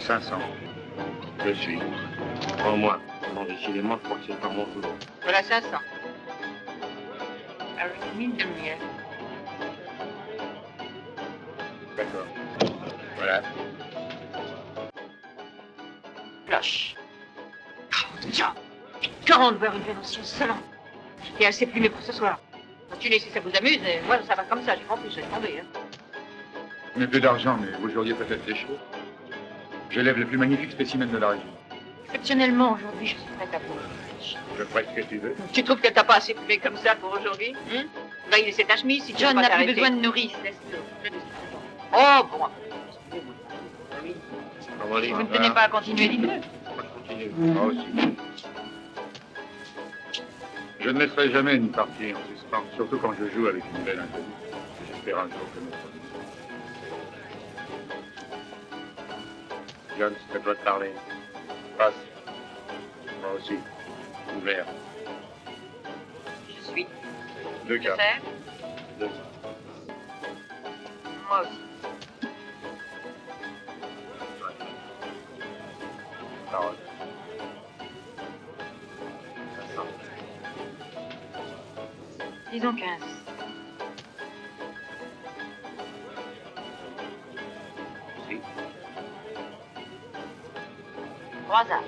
500. Je suis. En moi. Non, décidément, je crois que c'est pas mon tour. Voilà 500. Avec 1000 de miel. D'accord. Voilà. Cloche. Oh, tiens. 40 beurre une vénentienne seulement. J'ai assez plumé pour ce soir. Continuez si ça vous amuse, et moi ça va comme ça, j'ai compris, je vais tomber. Hein. Je n'ai plus d'argent, mais vous auriez peut-être des chevaux. J'élève les plus magnifiques spécimens de la région. Exceptionnellement, aujourd'hui, je suis prête à vous. Je ferai ce que tu veux. Tu trouves que t'as pas assez plumé comme ça pour aujourd'hui, hein? Va y laisser ta chemise si tu John veux pas n'a plus t'arrêter. besoin de nourrice, laisse-le. Oh, bon. Comment Si vous ne tenez pas à continuer, dites-le. Moi, je continue. Moi aussi. Je ne laisserai jamais une partie en suspens, surtout quand je joue avec une belle inconnue. J'espère un jour connaître. John, c'est à toi de parler. Passe. Moi aussi. Ouvert. Je suis. 2 Je cartes. sais. 2. Moi aussi. Parole. 500. Disons 15. Si. 3 arts.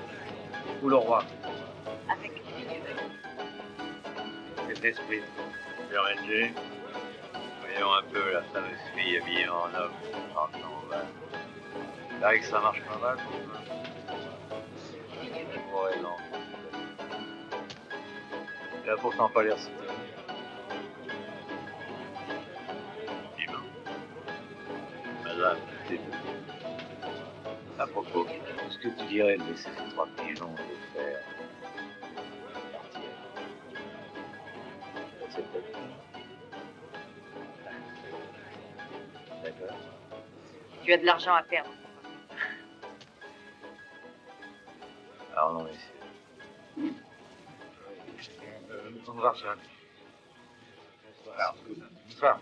Ou le roi. Avec qui tu veux. C'est l'esprit. PRNG, voyons un peu la fameuse fille habillée en homme, rentrant au bal. Il paraît que ça marche pas mal pour toi. Ouais, non. Il a pourtant pas l'air si terrible. Dis-moi. Madame, t'es à propos, est-ce que tu dirais de laisser ces 3 pigeons et de faire partir? C'est peut-être. D'accord. Tu as de l'argent à perdre. Alors non, messieurs. Bonsoir, John. Bonsoir.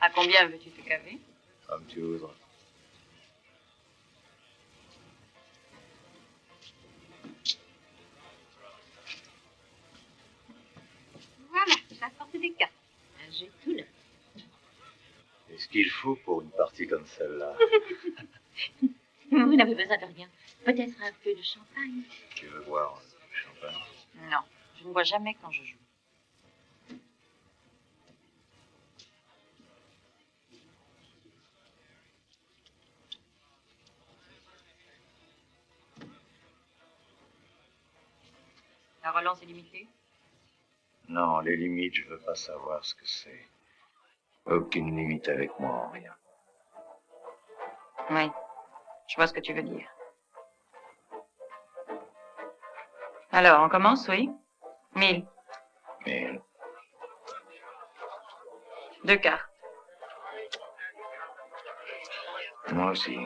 À combien veux-tu te caver? Comme tu voudras. Voilà, ça porte des cartes. J'ai tout là. Et ce qu'il faut pour une partie comme celle-là. Vous n'avez besoin de rien. Peut-être un peu de champagne. Tu veux boire du champagne? Non, je ne bois jamais quand je joue. La relance est limitée? Non, les limites, je veux pas savoir ce que c'est. Aucune limite avec moi en rien. Oui, je vois ce que tu veux dire. Alors, on commence, oui? 1000. Mais 2 cartes. moi aussi.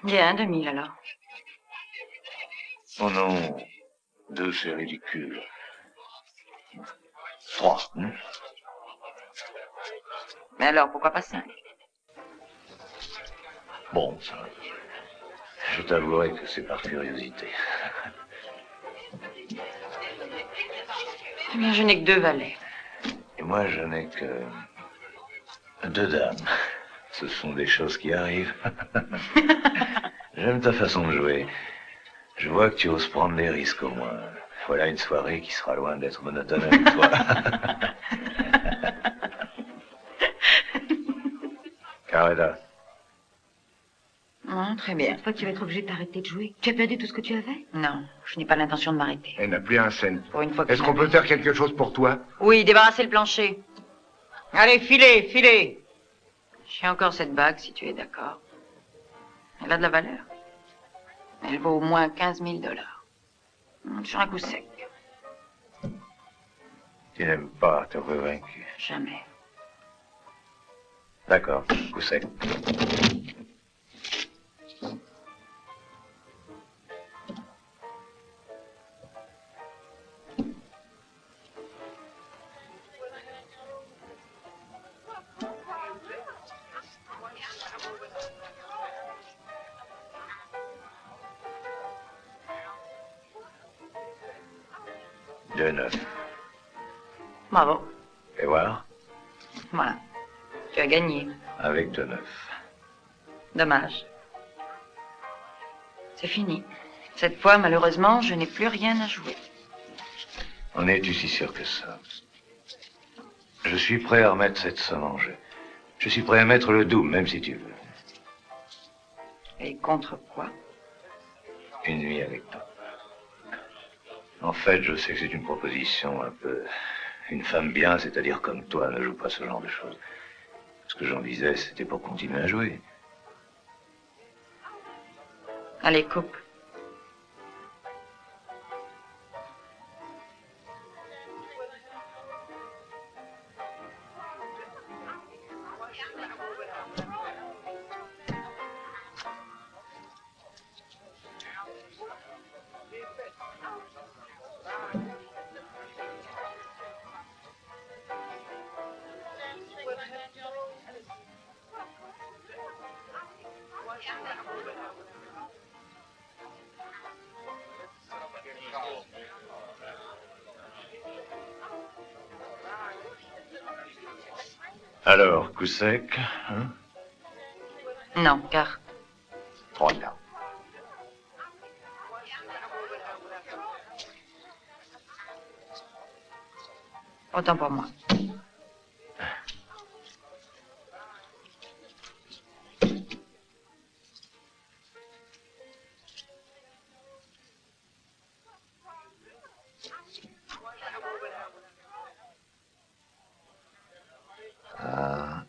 Bien, 2000 alors. Oh non, 2 c'est ridicule. 3. Mais alors, pourquoi pas 5? Bon, ça. Je t'avouerai que c'est par curiosité. Eh bien, je n'ai que 2 valets. Et moi, je n'ai que 2 dames. Ce sont des choses qui arrivent. J'aime ta façon de jouer. Je vois que tu oses prendre des risques au moins. Voilà une soirée qui sera loin d'être monotone avec toi. Carreda. Oh, très bien. Toi, tu vas être obligé d'arrêter de jouer. Tu as perdu tout ce que tu avais? Non, je n'ai pas l'intention de m'arrêter. Elle n'a plus un cent. Pour une fois que Est-ce qu'on peut faire quelque chose pour toi? Oui, débarrasser le plancher. Allez, filez, filez. J'ai encore cette bague, si tu es d'accord. Elle a de la valeur. Elle vaut au moins 15 000 $. Sur un coup sec. Tu n'aimes pas te revaincre. Jamais. D'accord, coup sec. De 9. Bravo. Fais voir. Voilà. Tu as gagné. Avec de 9. Dommage. C'est fini. Cette fois, malheureusement, je n'ai plus rien à jouer. En es-tu si sûr que ça? Je suis prêt à remettre cette somme en jeu. Je suis prêt à mettre le double, même si tu veux. Et contre quoi? Une nuit avec toi. En fait, je sais que c'est une proposition un peu... Une femme bien, c'est-à-dire comme toi, ne joue pas ce genre de choses. Ce que j'en disais, c'était pour continuer à jouer. Allez, coupe. Alors, coup sec, hein? Non, car Voilà. autant pour moi. Ah.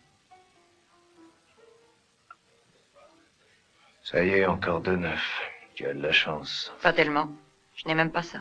Ça y est, encore de 9. Tu as de la chance. Pas tellement. Je n'ai même pas ça.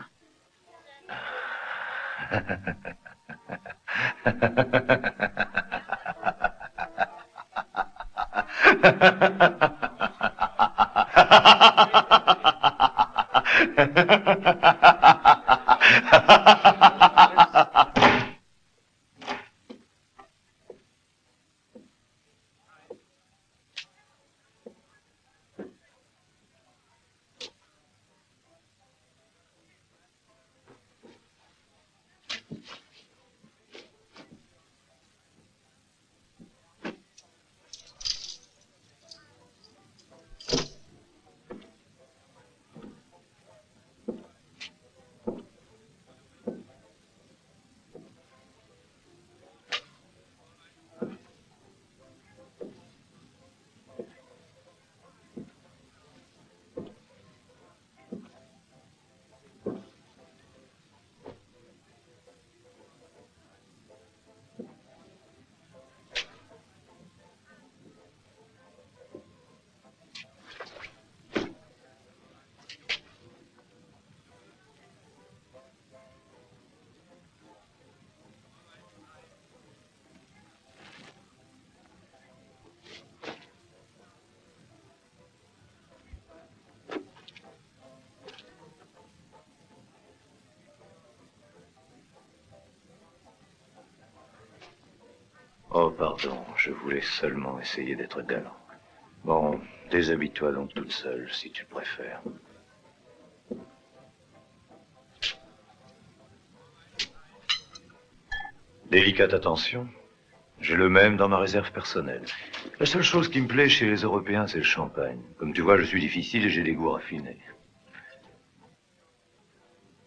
Oh, pardon, je voulais seulement essayer d'être galant. Bon, déshabille-toi donc toute seule, si tu le préfères. Délicate attention. J'ai le même dans ma réserve personnelle. La seule chose qui me plaît chez les Européens, c'est le champagne. Comme tu vois, je suis difficile et j'ai des goûts raffinés.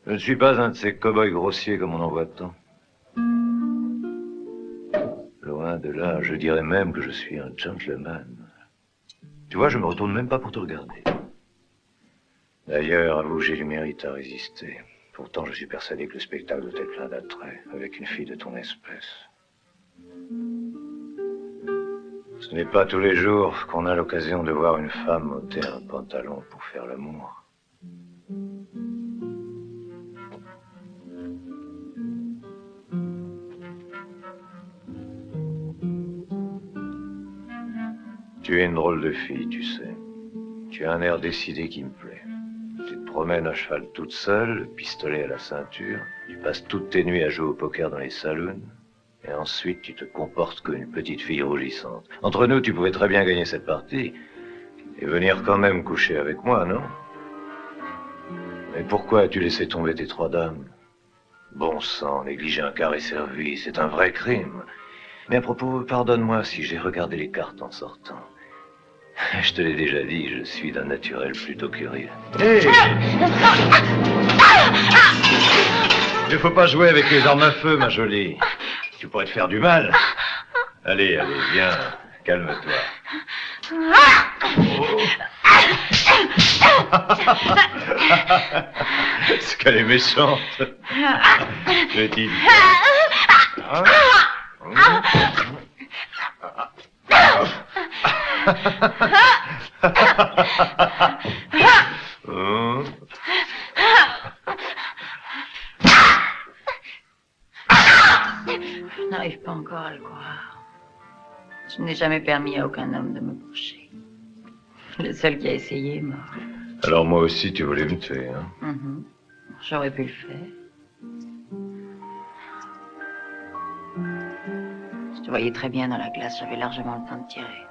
Je ne suis pas un de ces cow-boys grossiers comme on en voit tant. Loin de là, je dirais même que je suis un gentleman. Tu vois, je me retourne même pas pour te regarder. D'ailleurs, avoue, j'ai du mérite à résister. Pourtant, je suis persuadé que le spectacle doit être plein d'attrait, avec une fille de ton espèce. Ce n'est pas tous les jours qu'on a l'occasion de voir une femme ôter un pantalon pour faire l'amour. Tu es une drôle de fille, tu sais. Tu as un air décidé qui me plaît. Tu te promènes à cheval toute seule, le pistolet à la ceinture. Tu passes toutes tes nuits à jouer au poker dans les saloons. Et Et ensuite, tu te comportes comme une petite fille rougissante. Entre nous, tu pouvais très bien gagner cette partie. Et venir quand même coucher avec moi, non? Mais pourquoi as-tu laissé tomber tes 3 dames? Bon sang, négliger un carré servi, c'est un vrai crime. Mais à propos, pardonne-moi si j'ai regardé les cartes en sortant. Je te l'ai déjà dit, je suis d'un naturel plutôt curieux. Hé! Il ne faut pas jouer avec les armes à feu, ma jolie. Tu pourrais te faire du mal. Allez, allez, viens, calme-toi. C'est qu'elle est méchante. Petite. Je n'arrive pas encore à le croire. Je n'ai jamais permis à aucun homme de me coucher. Le seul qui a essayé est mort. Alors moi aussi, tu voulais me tuer, hein? J'aurais pu le faire. Je te voyais très bien dans la glace, j'avais largement le temps de tirer.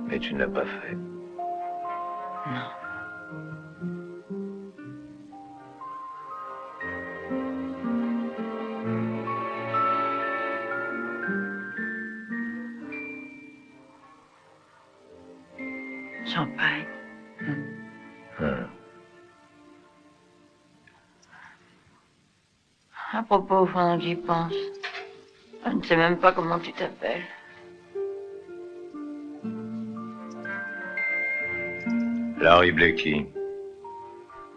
Mais tu ne l'as pas fait. Non. Champagne. À propos, pendant que j'y pense, je ne sais même pas comment tu t'appelles. Larry Blakey.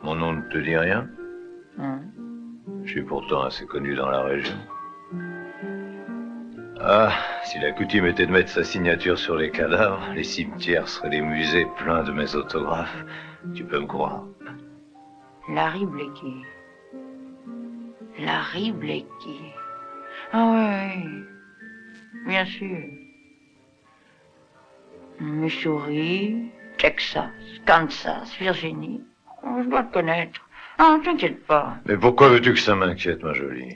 Mon nom ne te dit rien? Je suis pourtant assez connu dans la région. Ah, si la coutume était de mettre sa signature sur les cadavres, les cimetières seraient des musées pleins de mes autographes. Tu peux me croire. Larry Blakey. Larry Blakey. Ah oui. Bien sûr. Missouri, Texas, Kansas, Virginie. Oh, je dois te connaître. Ah, t'inquiète pas. Mais pourquoi veux-tu que ça m'inquiète, ma jolie?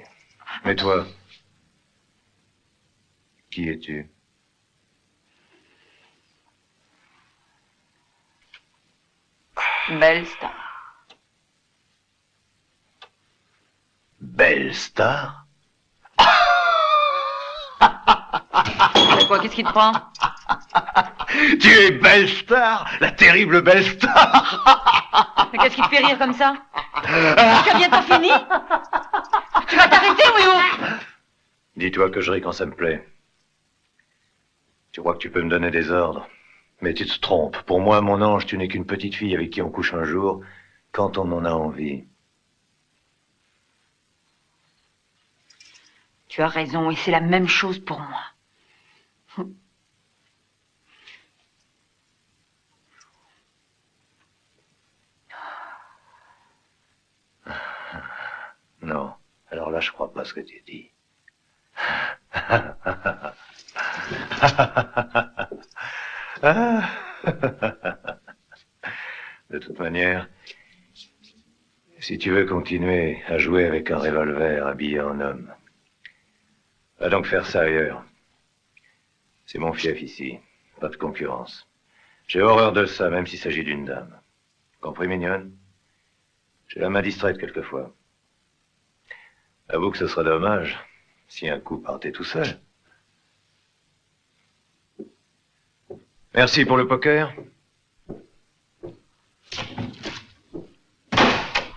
Mais toi, qui es-tu? Belle star. Belle star? C'est quoi, qu'est-ce qui te prend? Tu es Belle Star, la terrible Belle Star. Mais qu'est-ce qui te fait rire comme ça? Tu as bientôt fini? Tu vas t'arrêter, oui ou? Dis-toi que je ris quand ça me plaît. Tu crois que tu peux me donner des ordres, mais tu te trompes. Pour moi, mon ange, tu n'es qu'une petite fille avec qui on couche un jour, quand on en a envie. Tu as raison, et c'est la même chose pour moi. Non, alors là, je crois pas ce que tu dis. De toute manière, si tu veux continuer à jouer avec un revolver habillé en homme, va donc faire ça ailleurs. C'est mon fief ici, pas de concurrence. J'ai horreur de ça, même s'il s'agit d'une dame. Compris, mignonne? J'ai la main distraite quelquefois. Avoue que ce serait dommage si un coup partait tout seul. Merci pour le poker.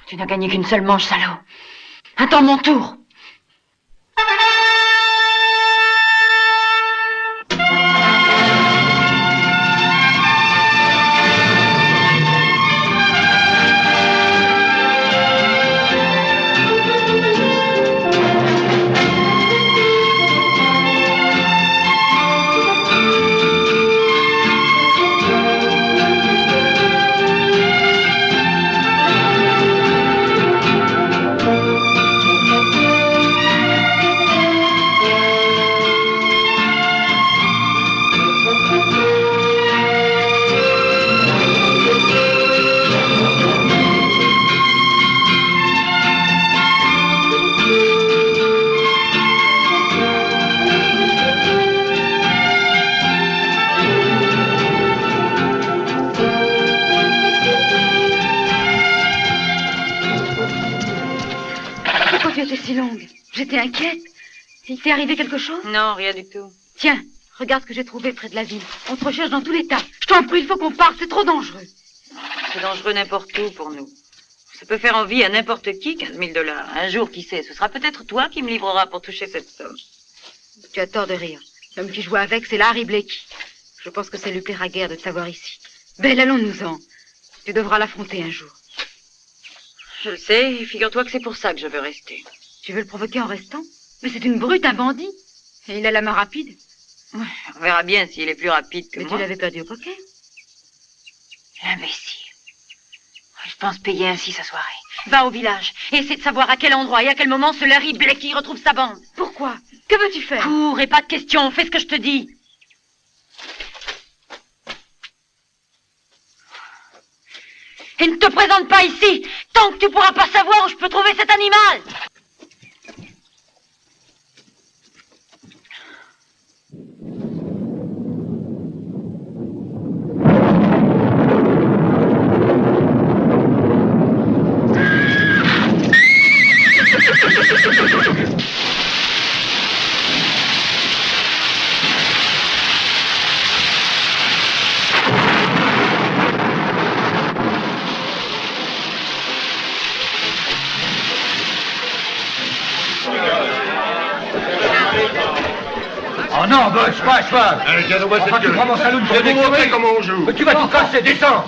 Tu n'as gagné qu'une seule manche, salaud. Attends mon tour. si longue. J'étais inquiète. Il t'est arrivé quelque chose? Non, rien du tout. Tiens, regarde ce que j'ai trouvé près de la ville. On te recherche dans tous les tas. Je t'en prie, il faut qu'on parte, c'est trop dangereux. C'est dangereux n'importe où pour nous. Ça peut faire envie à n'importe qui, 15 000 $. Un jour, qui sait, ce sera peut-être toi qui me livreras pour toucher cette somme. Tu as tort de rire. L'homme qui joue avec, c'est Larry Blakey. Je pense que ça lui plaira guère de t'avoir ici. Belle, allons-nous-en. Tu devras l'affronter un jour. Je le sais, et figure-toi que c'est pour ça que je veux rester. Tu veux le provoquer en restant? Mais c'est une brute, un bandit. Et il a la main rapide. Ouais, on verra bien s'il est plus rapide que Mais moi. tu l'avais perdu au poker. L'imbécile. Je pense payer ainsi sa soirée. Va au village et essaie de savoir à quel endroit et à quel moment ce Larry Blakey retrouve sa bande. Pourquoi? Que veux-tu faire? Cours et pas de questions, fais ce que je te dis. Et ne te présente pas ici tant que tu pourras pas savoir où je peux trouver cet animal. Oh non, boss, pas. Allez, tiens-moi Enfin, cette tu gueule. prends mon saloon Je pour vais des vous montrer conneries. comment on joue. Mais tu vas tout casser, descends.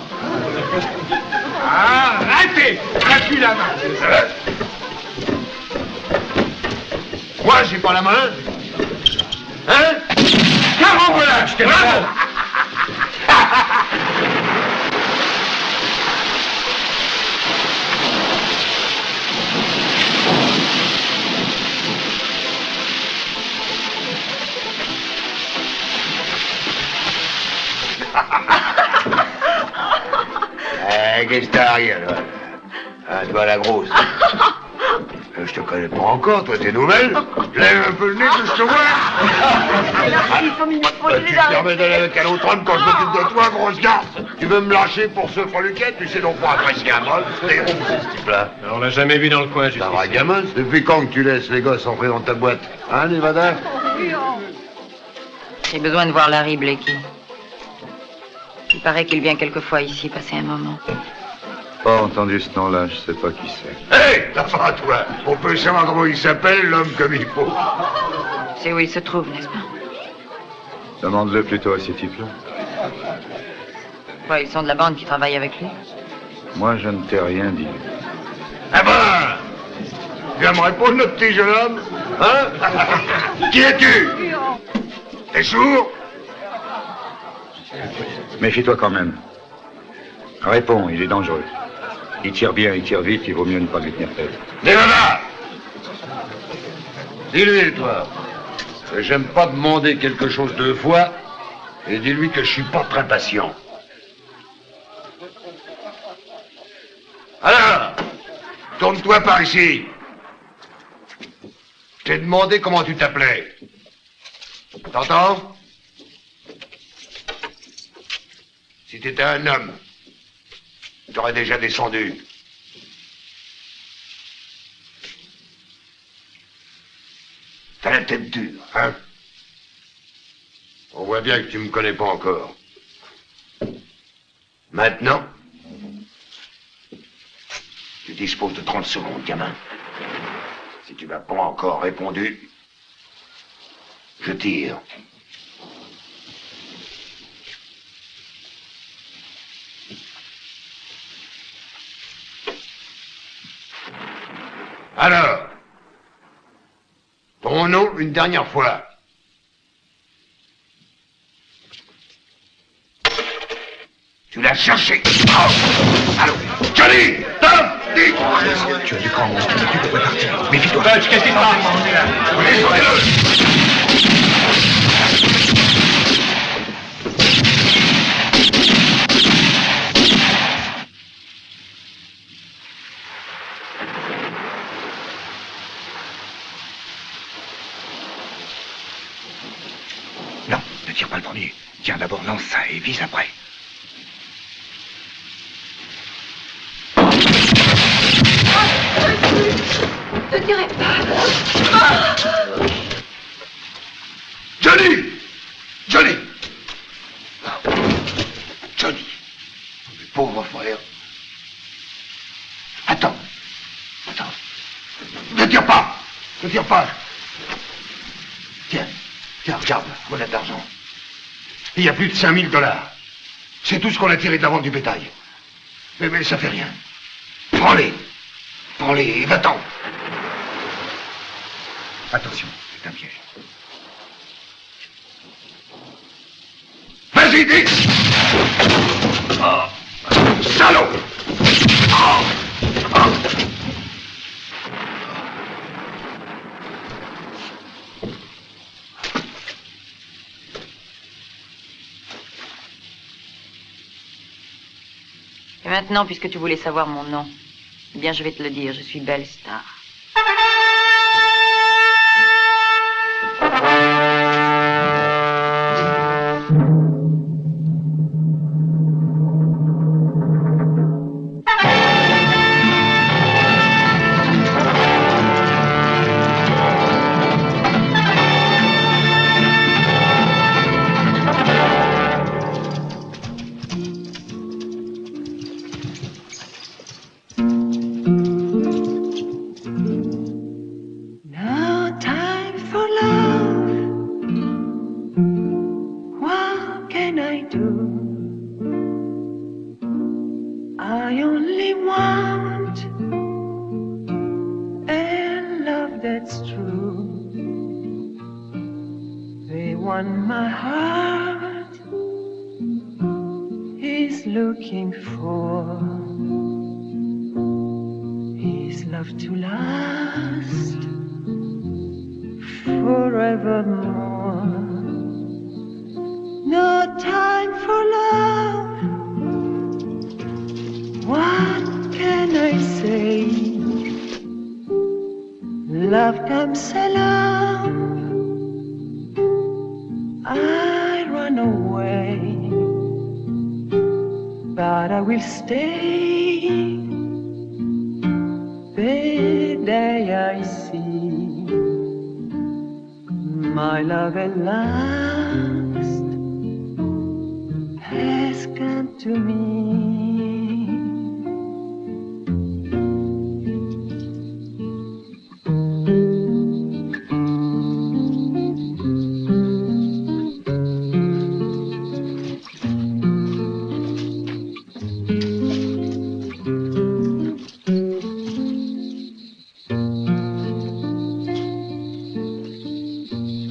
Ah, arrêtez. Lâche-lui la main. Moi, j'ai pas la main. Hein? Car voilà, je t'ai bravo. Qu'est-ce que t'as rien, là? Ah, toi, la grosse. Je te connais pas encore, toi, t'es nouvelle. Lève un peu le nez que je te vois. Tu te permets d'aller avec un autre homme quand je m'occupe de toi, grosse garce. Tu veux me lâcher pour ce freluquet? Tu sais donc pas apprécier un mol. T'es rond, ce type-là. On l'a jamais vu dans le coin, T'as un gamin? Depuis quand que tu laisses les gosses entrer dans ta boîte? Hein, Nevada? J'ai besoin de voir Larry Blakey. Il paraît qu'il vient quelquefois ici passer un moment. Pas entendu ce nom-là, je sais pas qui c'est. Hé, t'as pas, toi. On peut savoir comment il s'appelle, l'homme comme il faut. C'est où il se trouve, n'est-ce pas? Demande-le plutôt à ces types-là. Ouais, ils sont de la bande qui travaille avec lui. Moi, je ne t'ai rien dit. Ah ben, tu vas me répondre, notre petit jeune homme? Hein? Qui es-tu? T'es sourd? Méfie-toi quand même. Réponds, il est dangereux. Il tire bien, il tire vite, il vaut mieux ne pas lui tenir tête. Nevada! Dis-lui, toi, que j'aime pas demander quelque chose deux fois, et dis-lui que je suis pas très patient. Alors, tourne-toi par ici. Je t'ai demandé comment tu t'appelais. T'entends? Si t'étais un homme, t'aurais déjà descendu. T'as la tête dure, hein? On voit bien que tu me connais pas encore. Maintenant, tu disposes de 30 secondes, gamin. Si tu m'as pas encore répondu, je tire. Alors, ton nom une dernière fois. Tu l'as cherché. Oh. Allô, Johnny, Tom, Dick. Tu as du grand monstre, tu devrais partir. Méfie-toi. Qu'est-ce qui se passe? Descendez-le. Non, ne tire pas le premier. Tiens, d'abord lance ça et vise après. ne dirai pas. Johnny! Johnny! Johnny! Mes pauvres frères. Attends. Attends. Ne tire pas! Ne tire pas! Tiens, regarde, voilà de l'argent. Il y a plus de 5000 $. C'est tout ce qu'on a tiré de la vente du bétail. Mais ça fait rien. Prends-les. Prends-les et va-t'en. Attention, c'est un piège. Vas-y, dis! Oh, salaud! Oh, oh. Et maintenant, puisque tu voulais savoir mon nom, eh bien, je vais te le dire, je suis Belle Star.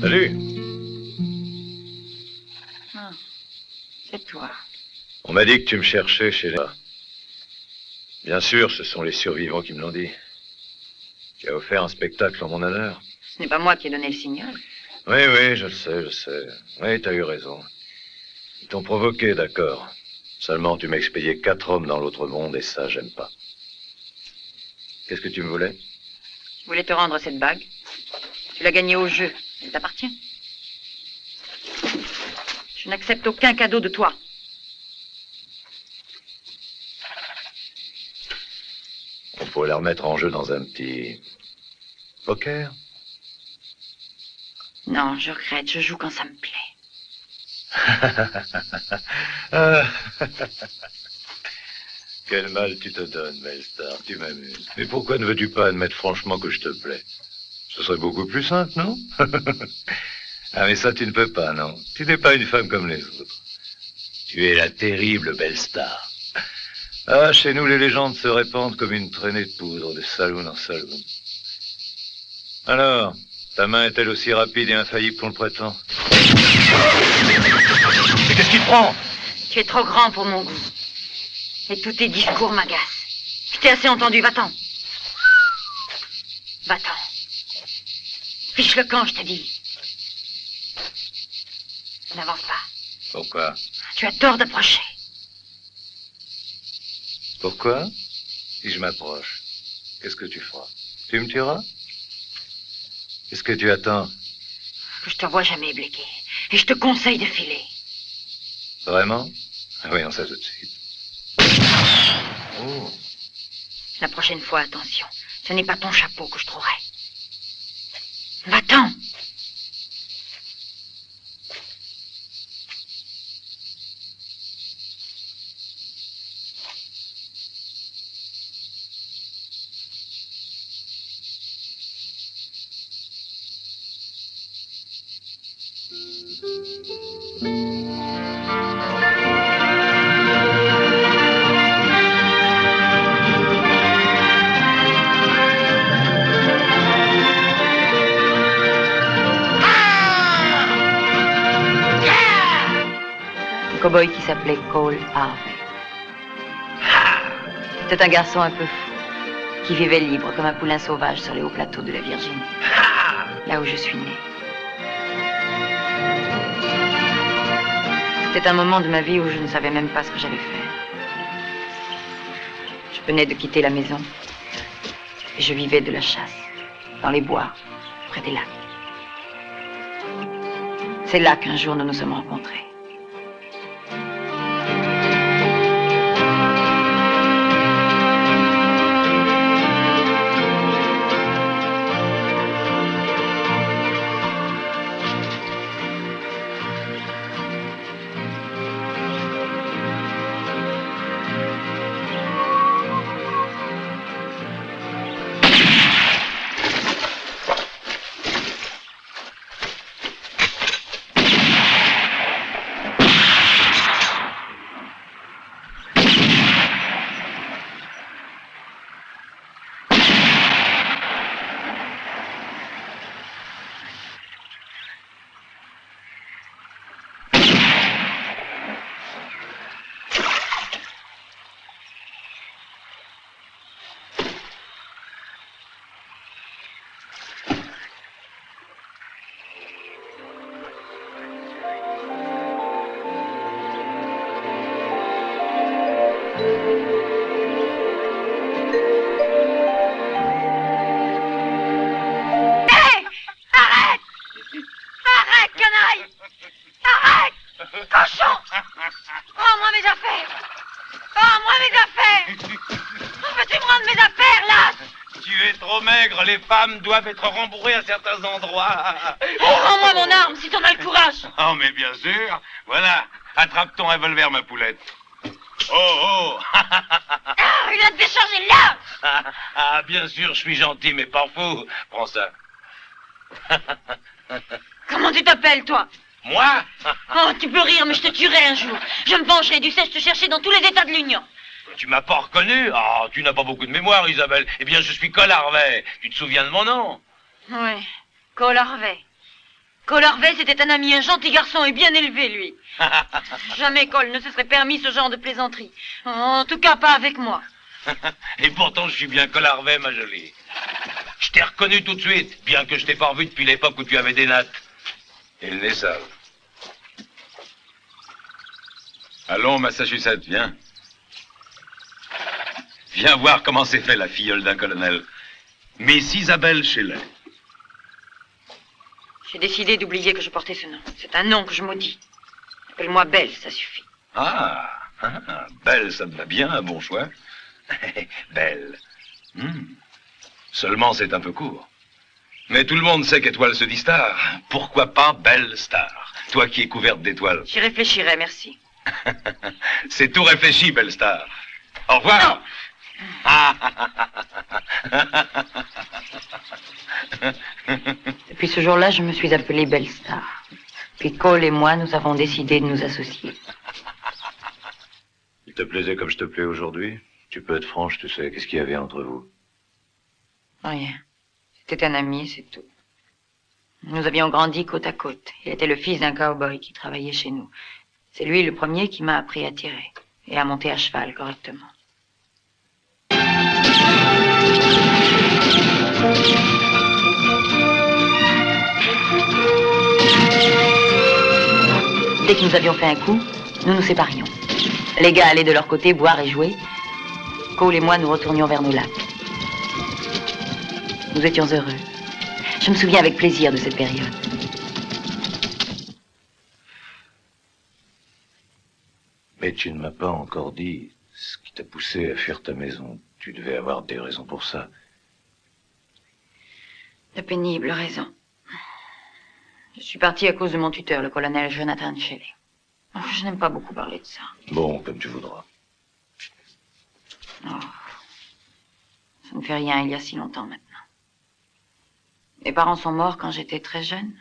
Salut. Ah, c'est toi. On m'a dit que tu me cherchais chez les... Bien sûr, ce sont les survivants qui me l'ont dit. Tu as offert un spectacle en mon honneur. Ce n'est pas moi qui ai donné le signal. Oui, je le sais. Oui, t'as eu raison. Ils t'ont provoqué, d'accord. Seulement, tu m'as expédié 4 hommes dans l'autre monde et ça, j'aime pas. Qu'est-ce que tu me voulais? Je voulais te rendre cette bague. Tu l'as gagnée au jeu. Elle t'appartient. Je n'accepte aucun cadeau de toi. On pourrait la remettre en jeu dans un petit... poker? Non, je regrette. Je joue quand ça me plaît. Quel mal tu te donnes, Belle Star. Tu m'amuses. Mais pourquoi ne veux-tu pas admettre franchement que je te plais? Ce serait beaucoup plus simple, non? Ah, mais ça, tu ne peux pas, non. Tu n'es pas une femme comme les autres. Tu es la terrible Belle Star. Ah, chez nous, les légendes se répandent comme une traînée de poudre, de saloon en saloon. Alors, ta main est-elle aussi rapide et infaillible qu'on le prétend? Mais qu'est-ce qui te prend? Tu es trop grand pour mon goût. Et tous tes discours m'agacent. Je t'ai assez entendu, va-t'en. Va-t'en. Fiche le camp, je te dis. N'avance pas. Pourquoi? Tu as tort d'approcher. Pourquoi? Si je m'approche, qu'est-ce que tu feras? Tu me tueras? Qu'est-ce que tu attends? Que je te vois jamais bléqué. Et je te conseille de filer. Vraiment? Voyons ça tout de suite. Oh. La prochaine fois, attention. Ce n'est pas ton chapeau que je trouverai. Va-t'en. Un cow-boy qui s'appelait Cole Harvey. C'était un garçon un peu fou, qui vivait libre comme un poulain sauvage sur les hauts plateaux de la Virginie, là où je suis née. C'était un moment de ma vie où je ne savais même pas ce que j'allais faire. Je venais de quitter la maison et je vivais de la chasse, dans les bois, près des lacs. C'est là qu'un jour nous nous sommes rencontrés. Les femmes doivent être rembourrées à certains endroits. Oh, rends-moi mon arme, si t'en as le courage. Oh, mais bien sûr. Voilà, attrape ton revolver, ma poulette. Oh. Il a déchargé là. Ah, bien sûr, je suis gentil, mais pas fou. Prends ça. Comment tu t'appelles, toi? Moi? Oh, tu peux rire, mais je te tuerai un jour. Je me vengerai, tu sais, je te cherchais dans tous les États de l'Union. Tu m'as pas reconnu? Ah, tu n'as pas beaucoup de mémoire, Isabelle. Eh bien, je suis Cole Harvey. Tu te souviens de mon nom? Oui, Cole Harvey. Cole Harvey, c'était un ami, un gentil garçon et bien élevé, lui. Jamais Cole ne se serait permis ce genre de plaisanterie. En tout cas, pas avec moi. Et pourtant, je suis bien Cole Harvey, ma jolie. Je t'ai reconnu tout de suite, bien que je t'ai pas revu depuis l'époque où tu avais des nattes. Et le nez sale. Allons, Massachusetts, viens. Viens voir comment s'est fait la filleule d'un colonel. Miss Isabelle Shelley. J'ai décidé d'oublier que je portais ce nom. C'est un nom que je maudis. Appelle-moi Belle, ça suffit. Belle, ça me va bien, un bon choix. Belle. Seulement, c'est un peu court. Mais tout le monde sait qu'Étoile se dit star. Pourquoi pas Belle Star? Toi qui es couverte d'étoiles. J'y réfléchirai, merci. C'est tout réfléchi, Belle Star. Au revoir. Non. Depuis ce jour-là, je me suis appelée Belle Star. Puis Cole et moi, nous avons décidé de nous associer. Il te plaisait comme je te plais aujourd'hui? Tu peux être franche, tu sais. Qu'est-ce qu'il y avait entre vous? Rien. C'était un ami, c'est tout. Nous avions grandi côte à côte. Il était le fils d'un cow-boy qui travaillait chez nous. C'est lui le premier qui m'a appris à tirer et à monter à cheval correctement. Dès que nous avions fait un coup, nous nous séparions. Les gars allaient de leur côté boire et jouer. Cole et moi, nous retournions vers nos lacs. Nous étions heureux. Je me souviens avec plaisir de cette période. Mais tu ne m'as pas encore dit ce qui t'a poussé à fuir ta maison. Tu devais avoir des raisons pour ça. De pénibles raisons. Je suis partie à cause de mon tuteur, le colonel Jonathan Shelley. Je n'aime pas beaucoup parler de ça. Bon, comme tu voudras. Oh. Ça ne fait rien, il y a si longtemps maintenant. Mes parents sont morts quand j'étais très jeune,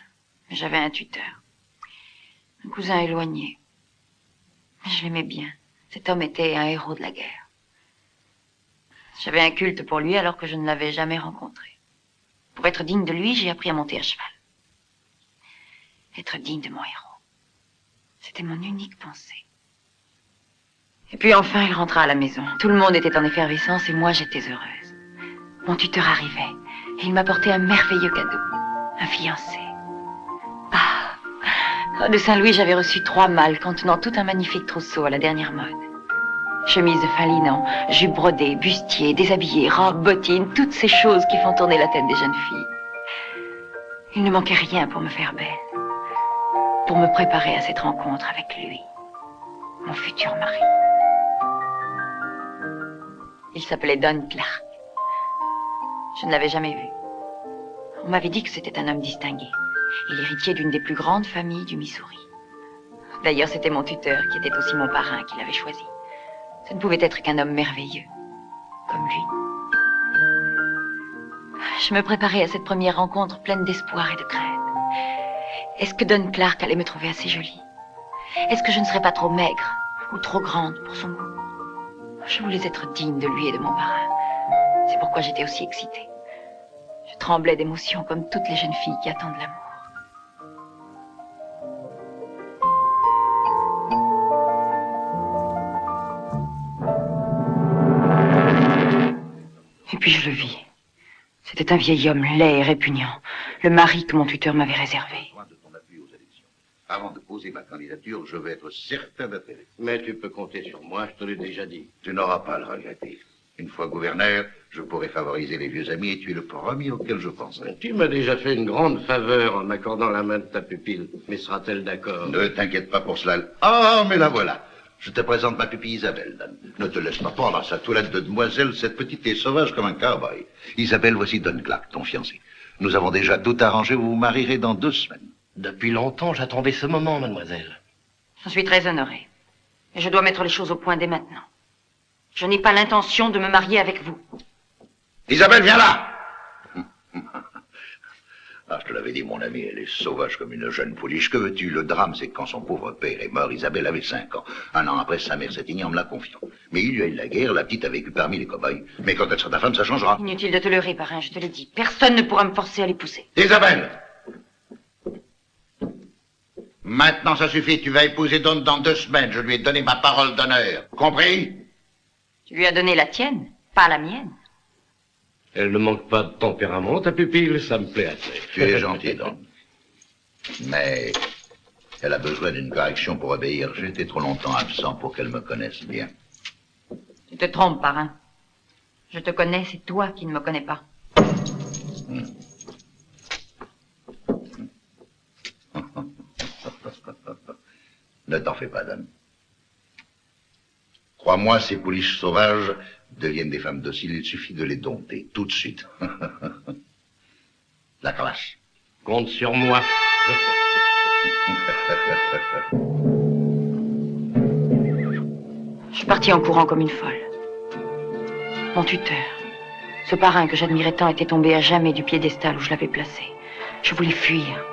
mais j'avais un tuteur. Un cousin éloigné. Mais je l'aimais bien. Cet homme était un héros de la guerre. J'avais un culte pour lui alors que je ne l'avais jamais rencontré. Pour être digne de lui, j'ai appris à monter à cheval. Être digne de mon héros. C'était mon unique pensée. Et puis enfin, il rentra à la maison. Tout le monde était en effervescence et moi, j'étais heureuse. Mon tuteur arrivait et il m'apportait un merveilleux cadeau. Un fiancé. Ah, de Saint-Louis, j'avais reçu 3 malles contenant tout un magnifique trousseau à la dernière mode. Chemise de fin linon, jupe brodée, bustier, déshabillé, robe, bottines, toutes ces choses qui font tourner la tête des jeunes filles. Il ne manquait rien pour me faire belle. Pour me préparer à cette rencontre avec lui, mon futur mari. Il s'appelait Don Clark. Je ne l'avais jamais vu. On m'avait dit que c'était un homme distingué et l'héritier d'une des plus grandes familles du Missouri. D'ailleurs, c'était mon tuteur, qui était aussi mon parrain, qui l'avait choisi. Ce ne pouvait être qu'un homme merveilleux, comme lui. Je me préparais à cette première rencontre pleine d'espoir et de crainte. Est-ce que Don Clark allait me trouver assez jolie? Est-ce que je ne serais pas trop maigre ou trop grande pour son goût? Je voulais être digne de lui et de mon parrain. C'est pourquoi j'étais aussi excitée. Je tremblais d'émotion comme toutes les jeunes filles qui attendent l'amour. Et puis je le vis. C'était un vieil homme laid et répugnant, le mari que mon tuteur m'avait réservé. De ton appui aux élections. Avant de poser ma candidature, je vais être certain d'atterrir. Mais tu peux compter sur moi, je te l'ai déjà dit. Tu n'auras pas à le regretter. Une fois gouverneur, je pourrai favoriser les vieux amis et tu es le premier auquel je penserai. Tu m'as déjà fait une grande faveur en m'accordant la main de ta pupille. Mais sera-t-elle d'accord? Ne t'inquiète pas pour cela. Ah, mais la voilà. Je te présente ma pupille Isabelle, Dan. Ne te laisse pas prendre à sa toilette de demoiselle. Cette petite est sauvage comme un cow-boy. Isabelle, voici Don Clark, ton fiancé. Nous avons déjà tout arrangé. Vous vous marierez dans 2 semaines. Depuis longtemps, j'attendais ce moment, mademoiselle. Je suis très honorée. Et je dois mettre les choses au point dès maintenant. Je n'ai pas l'intention de me marier avec vous. Isabelle, viens là. Ah, je te l'avais dit, mon ami, elle est sauvage comme une jeune pouliche. Que veux-tu? Le drame, c'est que quand son pauvre père est mort, Isabelle avait 5 ans. 1 an après, sa mère s'est ignée en me la confiant. Mais il y a eu la guerre, la petite a vécu parmi les cow-boys. Mais quand elle sera ta femme, ça changera. Inutile de te leurrer, parrain, je te l'ai dit. Personne ne pourra me forcer à l'épouser. Isabelle! Maintenant, ça suffit. Tu vas épouser Don dans 2 semaines. Je lui ai donné ma parole d'honneur. Compris? Tu lui as donné la tienne, pas la mienne. Elle ne manque pas de tempérament, ta pupille, ça me plaît assez. Tu es gentil, Don. Mais elle a besoin d'une correction pour obéir. J'ai été trop longtemps absent pour qu'elle me connaisse bien. Tu te trompes, parrain. Je te connais, c'est toi qui ne me connais pas. Ne t'en fais pas, Don. Crois-moi, ces pouliches sauvages deviennent des femmes dociles. Il suffit de les dompter, tout de suite. La classe. Compte sur moi. Je suis partie en courant comme une folle. Mon tuteur, ce parrain que j'admirais tant, était tombé à jamais du piédestal où je l'avais placé. Je voulais fuir.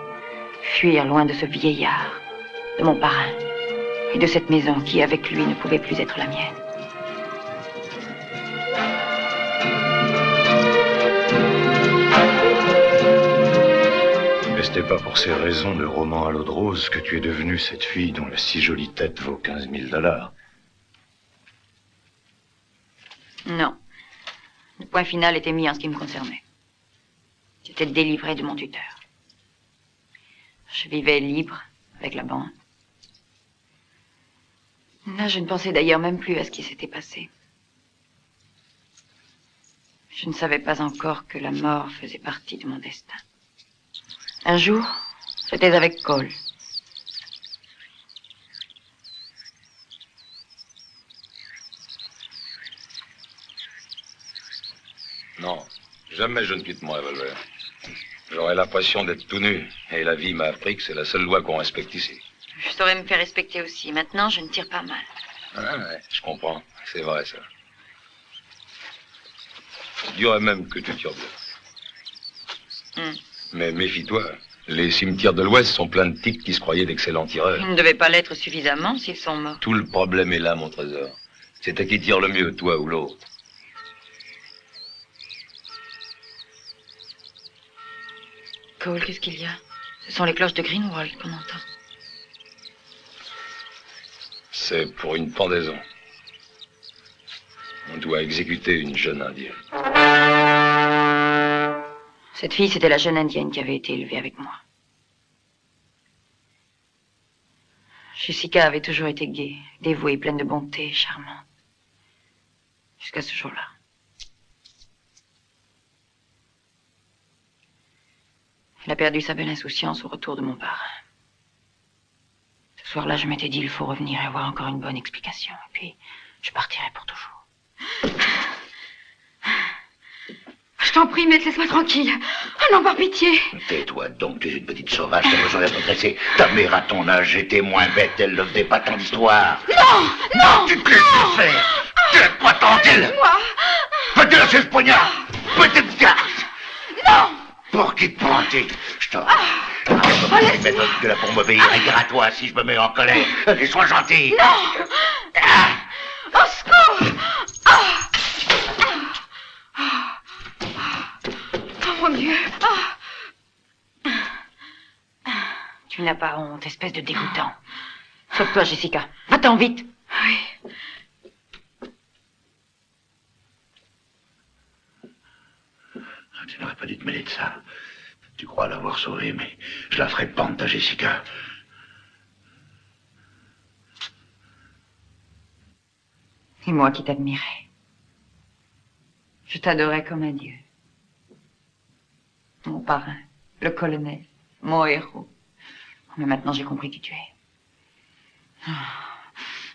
Fuir loin de ce vieillard, de mon parrain, et de cette maison qui, avec lui, ne pouvait plus être la mienne. Mais ce n'est pas pour ces raisons de roman à l'eau de rose que tu es devenue cette fille dont la si jolie tête vaut 15 000 $. Non. Le point final était mis en ce qui me concernait. J'étais délivrée de mon tuteur. Je vivais libre avec la bande. Là, je ne pensais d'ailleurs même plus à ce qui s'était passé. Je ne savais pas encore que la mort faisait partie de mon destin. Un jour, j'étais avec Cole. Non, jamais je ne quitte mon revolver. J'aurais l'impression d'être tout nu. Et la vie m'a appris que c'est la seule loi qu'on respecte ici. Je saurais me faire respecter aussi. Maintenant, je ne tire pas mal. Ah ouais, je comprends. C'est vrai, ça. Je dirais même que tu tires bien. Mais méfie-toi. Les cimetières de l'Ouest sont pleins de types qui se croyaient d'excellents tireurs. Ils ne devaient pas l'être suffisamment s'ils sont morts. Tout le problème est là, mon trésor. C'est à qui tire le mieux, toi ou l'autre. Cole, qu'est-ce qu'il y a? Ce sont les cloches de Greenwald qu'on entend. C'est pour une pendaison. On doit exécuter une jeune indienne. Cette fille, c'était la jeune indienne qui avait été élevée avec moi. Jessica avait toujours été gaie, dévouée, pleine de bonté, charmante. Jusqu'à ce jour-là. Elle a perdu sa belle insouciance au retour de mon parrain. Ce soir-là, je m'étais dit, il faut revenir et avoir encore une bonne explication. Et puis, je partirai pour toujours. Je t'en prie, maître, laisse-moi tranquille. Oh non, par pitié. Tais-toi donc, tu es une petite sauvage, t'as besoin d'être dressée. Ta mère, à ton âge, était moins bête, elle ne faisait pas tant d'histoire. Non, non. Tu te laisses faire. Tu es quoi, tente-t-il? Moi. Peux-tu lâcher ce poignard? Petite garce. Non. Pour qui te prends-tu? Je t'en... laisse-moi. Méthode que là pour m'obéir, et à toi si je me mets en colère. Et sois gentil. Non. Au secours. Oh mon Dieu. Tu n'as pas honte, espèce de dégoûtant. Sauve-toi, Jessica. Va-t'en vite. Oui. Tu n'aurais pas dû te mêler de ça. Tu crois l'avoir sauvée, mais je la ferai pendre, ta Jessica. C'est moi qui t'admirais. Je t'adorais comme un dieu. Mon parrain, le colonel, mon héros. Mais maintenant j'ai compris qui tu es.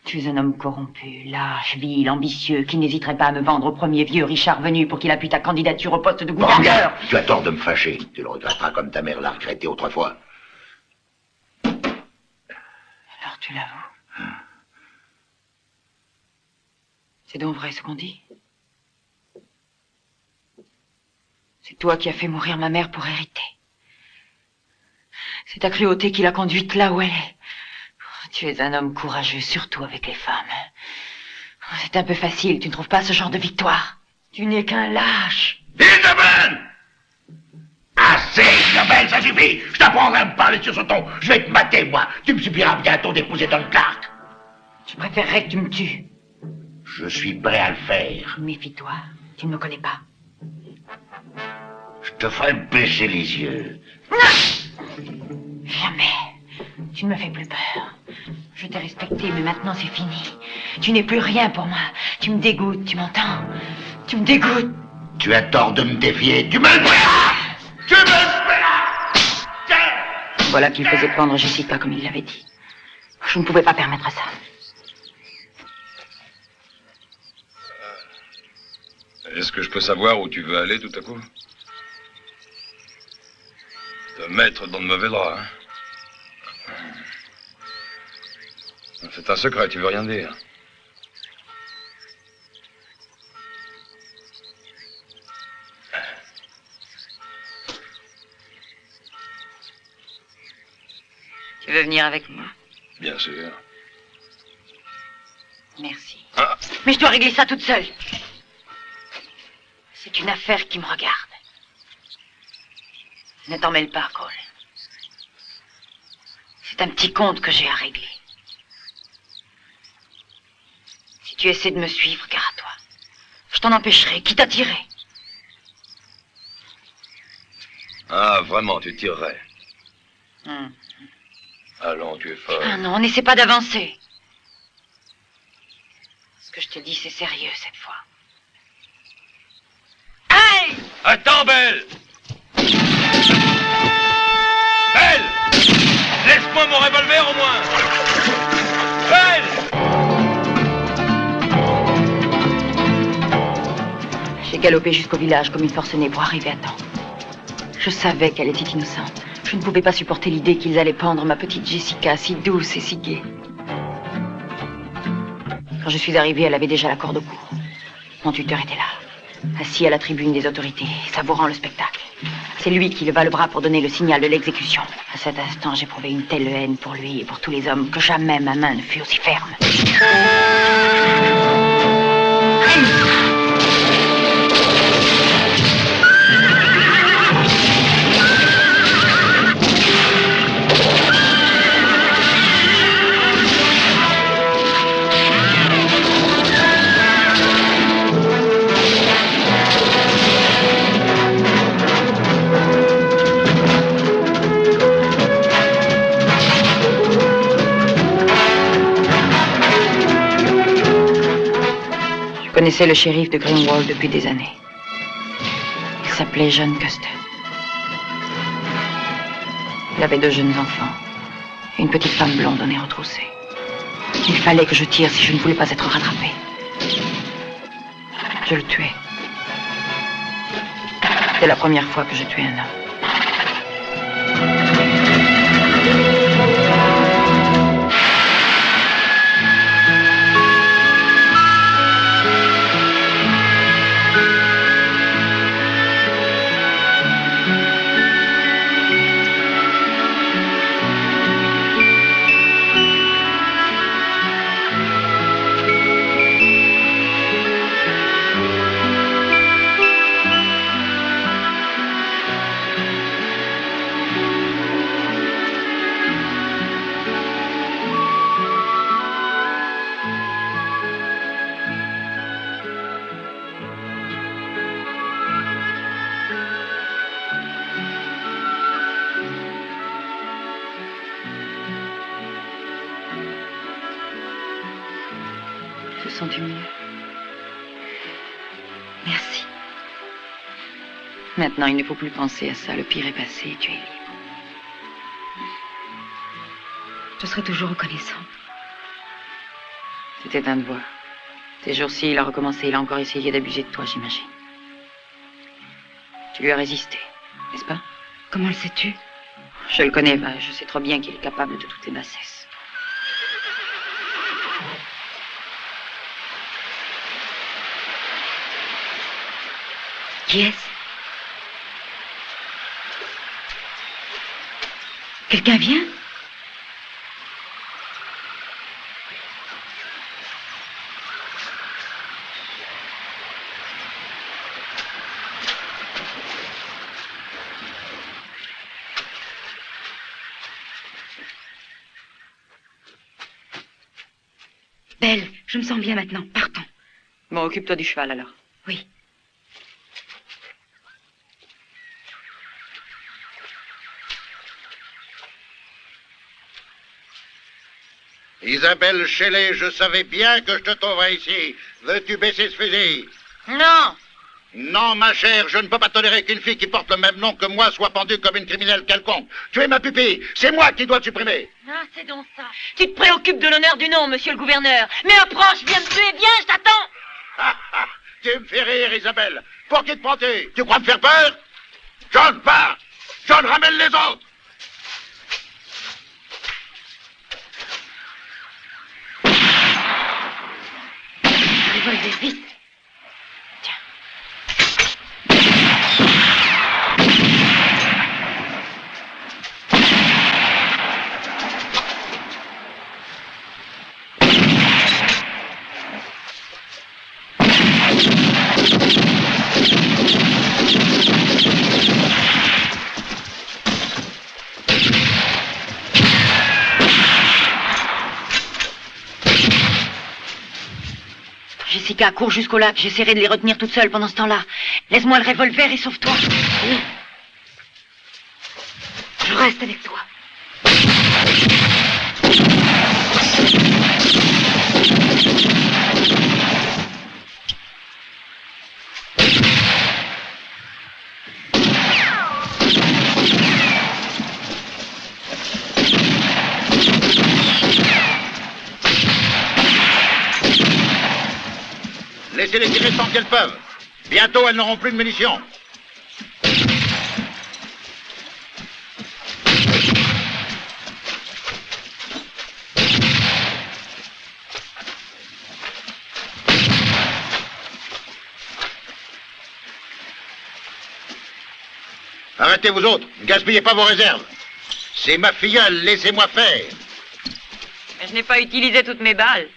Tu es un homme corrompu, lâche, vil, ambitieux, qui n'hésiterait pas à me vendre au premier vieux Richard venu pour qu'il appuie ta candidature au poste de gouverneur. Tu as tort de me fâcher. Tu le regretteras comme ta mère l'a regretté autrefois. Alors tu l'avoues. C'est donc vrai ce qu'on dit? C'est toi qui as fait mourir ma mère pour hériter. C'est ta cruauté qui l'a conduite là où elle est. Tu es un homme courageux, surtout avec les femmes. C'est un peu facile, tu ne trouves pas ce genre de victoire? Tu n'es qu'un lâche. Isabelle! Assez, Isabelle, ça suffit! Je t'apprendrai à me parler sur ce ton. Je vais te mater, moi. Tu me suffiras bientôt d'épouser Don Clark. Je préférerais que tu me tues. Je suis prêt à le faire. Méfie-toi, tu ne me connais pas. Je te ferai baisser les yeux. Jamais. Tu ne me fais plus peur. Je t'ai respecté, mais maintenant c'est fini. Tu n'es plus rien pour moi. Tu me dégoûtes, tu m'entends? Tu me dégoûtes. Tu as tort de me défier. Tu me le paieras! Tu me le paieras! Voilà qu'il faisait pendre Jessica comme il l'avait dit. Je ne pouvais pas permettre ça. Est-ce que je peux savoir où tu veux aller tout à coup? Te mettre dans de mauvais draps, hein? C'est un secret, tu veux rien dire. Tu veux venir avec moi? Bien sûr. Merci. Ah. Mais je dois régler ça toute seule. C'est une affaire qui me regarde. Ne t'en mêle pas, Cole. C'est un petit compte que j'ai à régler. Si tu essaies de me suivre, gare à toi. Je t'en empêcherai, quitte à tirer. Ah, vraiment, tu tirerais. Allons, tu es folle. Ah non, n'essaie pas d'avancer. Ce que je te dis, c'est sérieux cette fois. Aïe! Attends, Belle! Belle! Laisse-moi mon revolver au moins! Belle! J'ai galopé jusqu'au village comme une forcenée pour arriver à temps. Je savais qu'elle était innocente. Je ne pouvais pas supporter l'idée qu'ils allaient pendre ma petite Jessica, si douce et si gaie. Quand je suis arrivée, elle avait déjà la corde au cou. Mon tuteur était là, assis à la tribune des autorités, savourant le spectacle. C'est lui qui leva le bras pour donner le signal de l'exécution. À cet instant, j'éprouvais une telle haine pour lui et pour tous les hommes que jamais ma main ne fut aussi ferme. Je connaissais le shérif de Greenwald depuis des années. Il s'appelait John Custer. Il avait 2 jeunes enfants et une petite femme blonde au nez retroussé. Il fallait que je tire si je ne voulais pas être rattrapée. Je le tuais. C'était la première fois que je tuais un homme. Te sens-tu mieux? Merci. Maintenant, il ne faut plus penser à ça. Le pire est passé et tu es libre. Je serai toujours reconnaissante. C'était un devoir. Ces jours-ci, il a recommencé. Il a encore essayé d'abuser de toi, j'imagine. Tu lui as résisté, n'est-ce pas? Comment le sais-tu? Je le connais, bah, je sais trop bien qu'il est capable de toutes les bassesses. Qui est-ce? Quelqu'un vient? Belle, je me sens bien maintenant. Partons. Bon, occupe-toi du cheval, alors. Oui. Isabelle Shelley, je savais bien que je te trouverais ici. Veux-tu baisser ce fusil? Non! Non, ma chère, je ne peux pas tolérer qu'une fille qui porte le même nom que moi soit pendue comme une criminelle quelconque. Tu es ma pupille, c'est moi qui dois te supprimer. Ah, c'est donc ça. Tu te préoccupes de l'honneur du nom, monsieur le gouverneur. Mais approche, viens me tuer, viens, je t'attends. Tu me fais rire, Isabelle. Pour qui te prends-tu? Tu crois me faire peur? John, pars! John, ramène les autres! Revolver, vite. Jessica, cours jusqu'au lac. J'essaierai de les retenir toute seule pendant ce temps-là. Laisse-moi le revolver et sauve-toi. Oui. Je reste avec toi. Laissez-les tirer tant qu'elles peuvent. Bientôt, elles n'auront plus de munitions. Arrêtez vous autres, ne gaspillez pas vos réserves. C'est ma filleule, laissez-moi faire. Mais je n'ai pas utilisé toutes mes balles.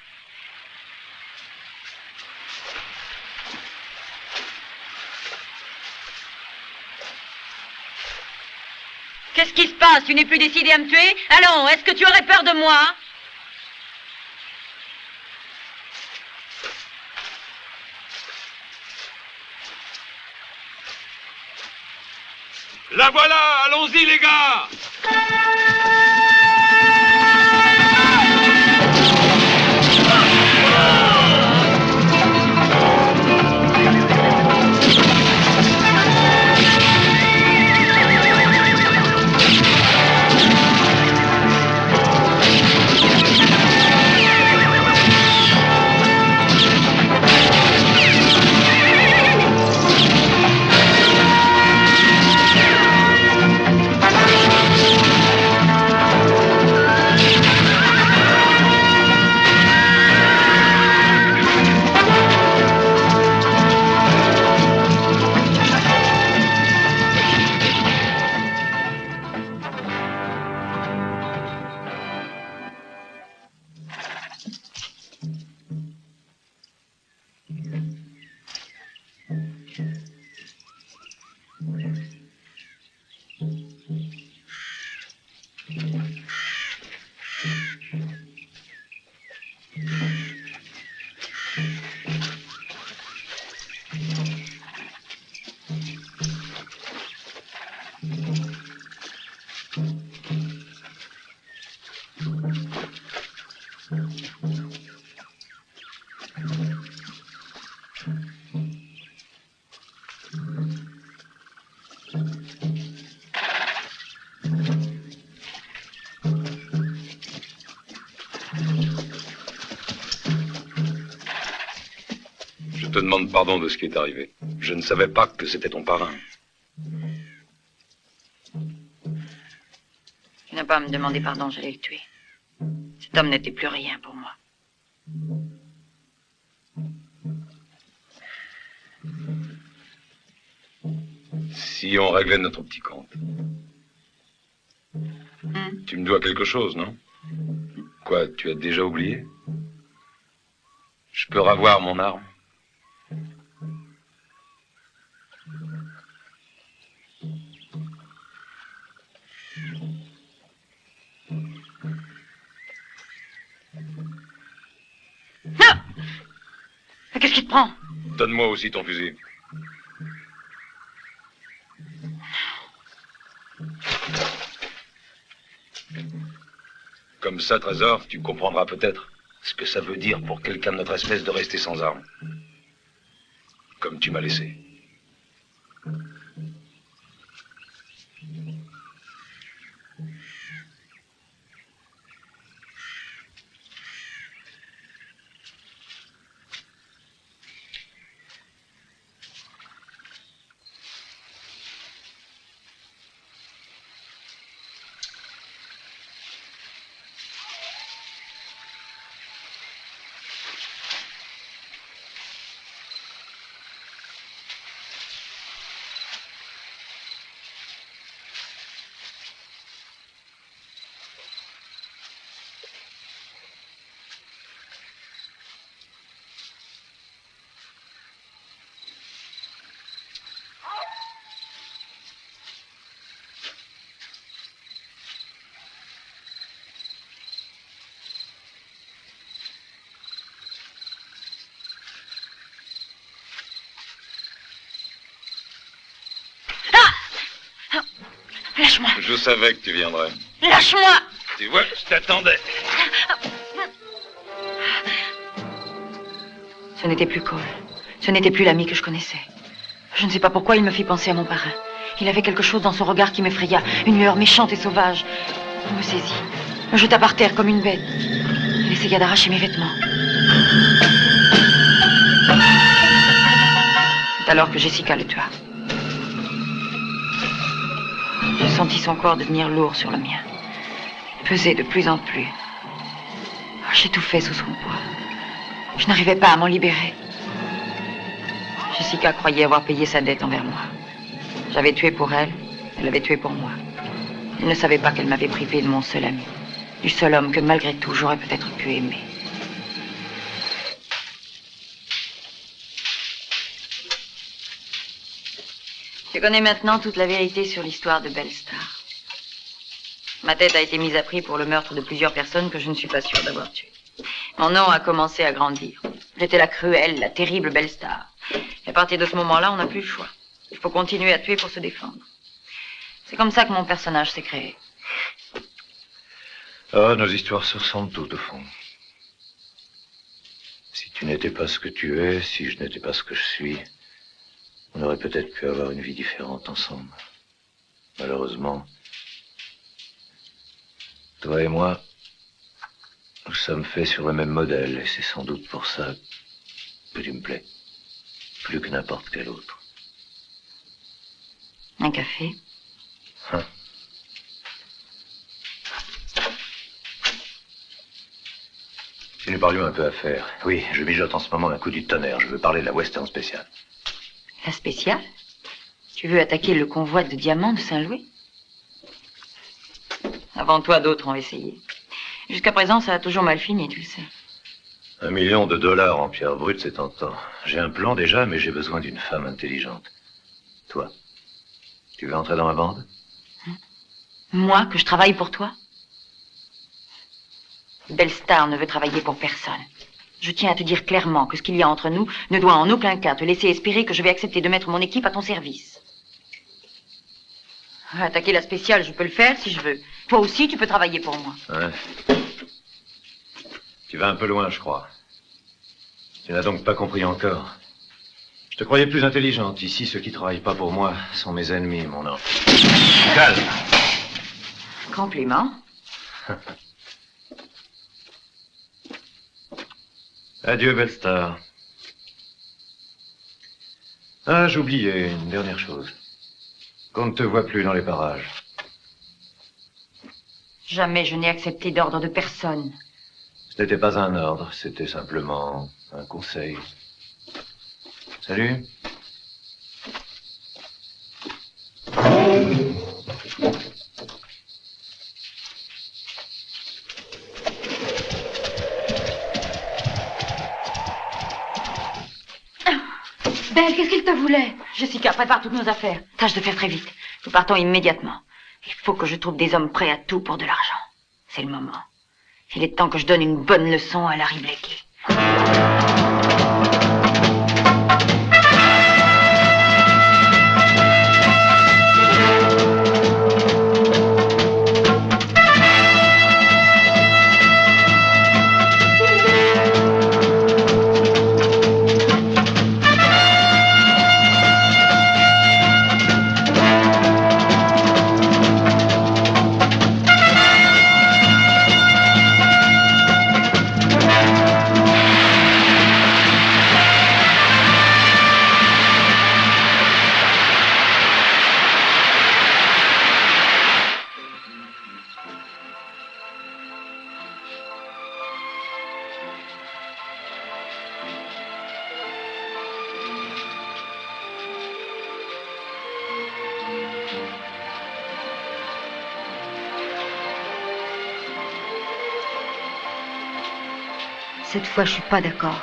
Qu'est-ce qui se passe? Tu n'es plus décidé à me tuer? Allons, est-ce que tu aurais peur de moi? La voilà, allons-y les gars! Je te demande pardon de ce qui est arrivé. Je ne savais pas que c'était ton parrain. Tu n'as pas à me demander pardon, j'allais le tuer. Cet homme n'était plus rien pour moi. Si on réglait notre petit compte. Tu me dois quelque chose, non? Quoi, tu as déjà oublié? Je peux ravoir mon arme? Non! Mais qu'est-ce qui te prend? Donne-moi aussi ton fusil. Comme ça, Trésor, tu comprendras peut-être ce que ça veut dire pour quelqu'un de notre espèce de rester sans armes. Comme tu m'as laissé. Lâche-moi! Je savais que tu viendrais. Lâche-moi! Tu vois, je t'attendais. Ce n'était plus Cole. Ce n'était plus l'ami que je connaissais. Je ne sais pas pourquoi il me fit penser à mon parrain. Il avait quelque chose dans son regard qui m'effraya, une lueur méchante et sauvage. Il me saisit, me jeta par terre comme une bête. Il essaya d'arracher mes vêtements. C'est alors que Jessica le tua. J'ai senti son corps devenir lourd sur le mien, peser de plus en plus. J'étouffais sous son poids. Je n'arrivais pas à m'en libérer. Jessica croyait avoir payé sa dette envers moi. J'avais tué pour elle, Elle l'avait tué pour moi. Elle ne savait pas qu'elle m'avait privé de mon seul ami. Du seul homme que malgré tout j'aurais peut-être pu aimer. Je connais maintenant toute la vérité sur l'histoire de Belle-Star. Ma tête a été mise à prix pour le meurtre de plusieurs personnes que je ne suis pas sûre d'avoir tuées. Mon nom a commencé à grandir. J'étais la cruelle, la terrible Belle-Star. Et à partir de ce moment-là, on n'a plus le choix. Il faut continuer à tuer pour se défendre. C'est comme ça que mon personnage s'est créé. Ah, nos histoires se ressemblent toutes, au fond. Si tu n'étais pas ce que tu es, si je n'étais pas ce que je suis, on aurait peut-être pu avoir une vie différente ensemble. Malheureusement, toi et moi, nous sommes faits sur le même modèle, et c'est sans doute pour ça que tu me plais. Plus que n'importe quel autre. Un café? Hein? Si nous parlions un peu affaires. Oui, je mijote en ce moment un coup du tonnerre. Je veux parler de la Western Special. La spéciale? Tu veux attaquer le convoi de diamants de Saint-Louis? Avant toi, d'autres ont essayé. Jusqu'à présent, ça a toujours mal fini, tu le sais. $1 million en pierre brute, c'est tentant. J'ai un plan déjà, mais j'ai besoin d'une femme intelligente. Toi, tu veux entrer dans ma bande? Moi, que je travaille pour toi? Belle-Star ne veut travailler pour personne. Je tiens à te dire clairement que ce qu'il y a entre nous ne doit en aucun cas te laisser espérer que je vais accepter de mettre mon équipe à ton service. Attaquer la spéciale, je peux le faire si je veux. Toi aussi, tu peux travailler pour moi. Ouais. Tu vas un peu loin, je crois. Tu n'as donc pas compris encore. Je te croyais plus intelligente. Ici, ceux qui travaillent pas pour moi sont mes ennemis, mon enfant. Calme. Compliment. Adieu, Belle-Star. Ah, j'oubliais une dernière chose. Qu'on ne te voit plus dans les parages. Jamais je n'ai accepté d'ordre de personne. Ce n'était pas un ordre, c'était simplement un conseil. Salut. Belle, qu'est-ce qu'il te voulait? Jessica, prépare toutes nos affaires. Tâche de faire très vite. Nous partons immédiatement. Il faut que je trouve des hommes prêts à tout pour de l'argent. C'est le moment. Il est temps que je donne une bonne leçon à Larry Blakey. Cette fois, je suis pas d'accord.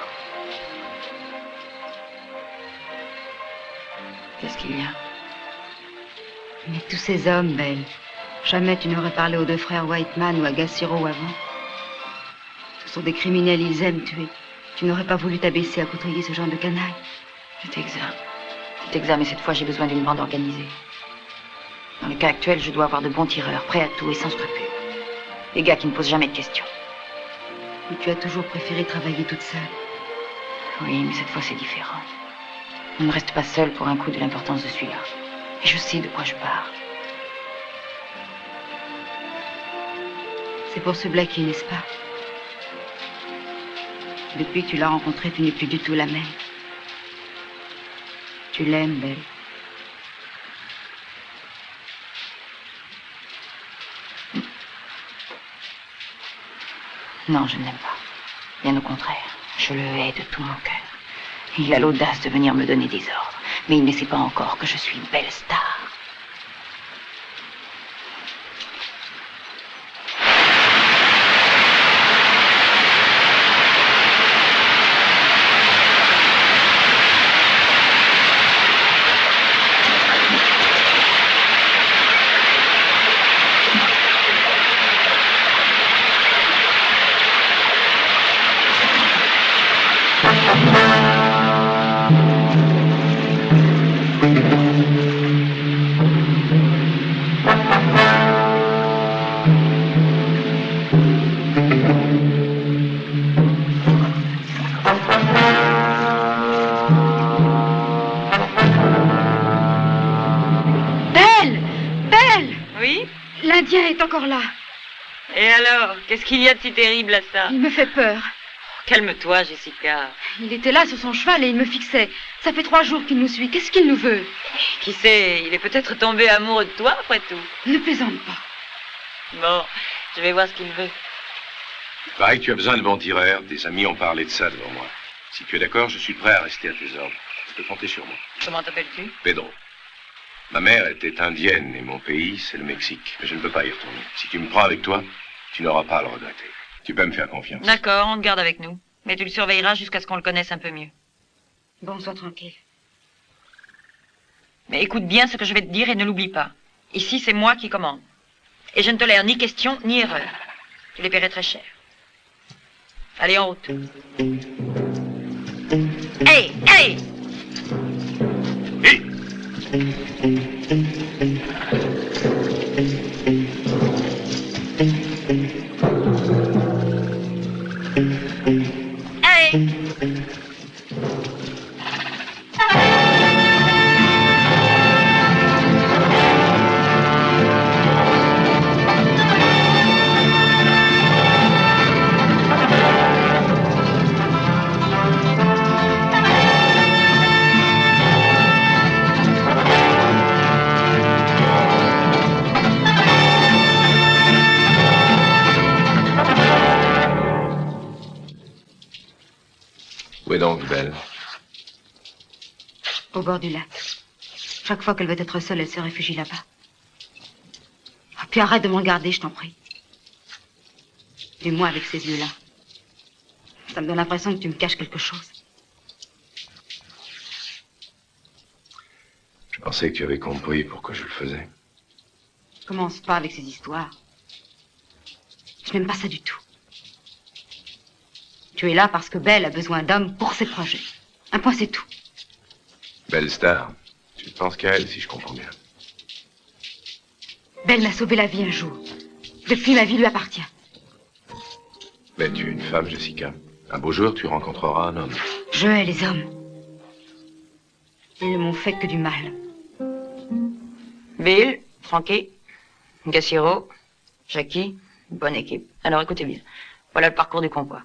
Qu'est-ce qu'il y a? Mais tous ces hommes, Belle, jamais tu n'aurais parlé aux deux frères Whiteman ou à Gassiro avant. Ce sont des criminels, ils aiment tuer. Tu n'aurais pas voulu t'abaisser à côtoyer ce genre de canaille. C'est exact. C'est exact, mais cette fois, j'ai besoin d'une bande organisée. Dans le cas actuel, je dois avoir de bons tireurs, prêts à tout et sans scrupules. Des gars qui ne posent jamais de questions. Mais tu as toujours préféré travailler toute seule. Oui, mais cette fois, c'est différent. On ne reste pas seul pour un coup de l'importance de celui-là. Et je sais de quoi je parle. C'est pour ce Blackie, n'est-ce pas? Depuis que tu l'as rencontré, tu n'es plus du tout la même. Tu l'aimes, Belle. Non, je ne l'aime pas. Bien au contraire, je le hais de tout mon cœur. Il a l'audace de venir me donner des ordres, mais il ne sait pas encore que je suis Belle-Star. l'Indien est encore là. Et alors, qu'est-ce qu'il y a de si terrible à ça? Il me fait peur. Calme-toi, Jessica. Il était là sur son cheval et il me fixait. Ça fait 3 jours qu'il nous suit. Qu'est-ce qu'il nous veut? Qui sait, il est peut-être tombé amoureux de toi, après tout. Ne plaisante pas. Bon, je vais voir ce qu'il veut. Il paraît que tu as besoin de bons tireurs. Tes amis ont parlé de ça devant moi. Si tu es d'accord, je suis prêt à rester à tes ordres. Tu peux compter sur moi. Comment t'appelles-tu? Pedro. Ma mère était indienne et mon pays, c'est le Mexique. Mais je ne peux pas y retourner. Si tu me prends avec toi, tu n'auras pas à le regretter. Tu peux me faire confiance. D'accord, on te garde avec nous. Mais tu le surveilleras jusqu'à ce qu'on le connaisse un peu mieux. Bon, sois tranquille. Mais écoute bien ce que je vais te dire et ne l'oublie pas. Ici, c'est moi qui commande. Et je ne tolère ni question ni erreur. Tu les paierais très cher. Allez, en route. Hey, hey! Hé! Hey! Où est donc, Belle? Au bord du lac. Chaque fois qu'elle veut être seule, elle se réfugie là-bas. Ah, puis arrête de me regarder, je t'en prie. Dis-moi avec ces yeux-là. Ça me donne l'impression que tu me caches quelque chose. Je pensais que tu avais compris pourquoi je le faisais. Commence pas avec ces histoires. Je n'aime pas ça du tout. Tu es là parce que Belle a besoin d'hommes pour ses projets. Un point, c'est tout. Belle star. Tu ne penses qu'à elle, si je comprends bien. Belle m'a sauvé la vie un jour. Depuis, ma vie lui appartient. Mais tu es une femme, Jessica. Un beau jour, tu rencontreras un homme. Je hais les hommes. Ils ne m'ont fait que du mal. Bill, Frankie, Gassiro, Jackie, bonne équipe. Alors écoutez bien. Voilà le parcours du convoi.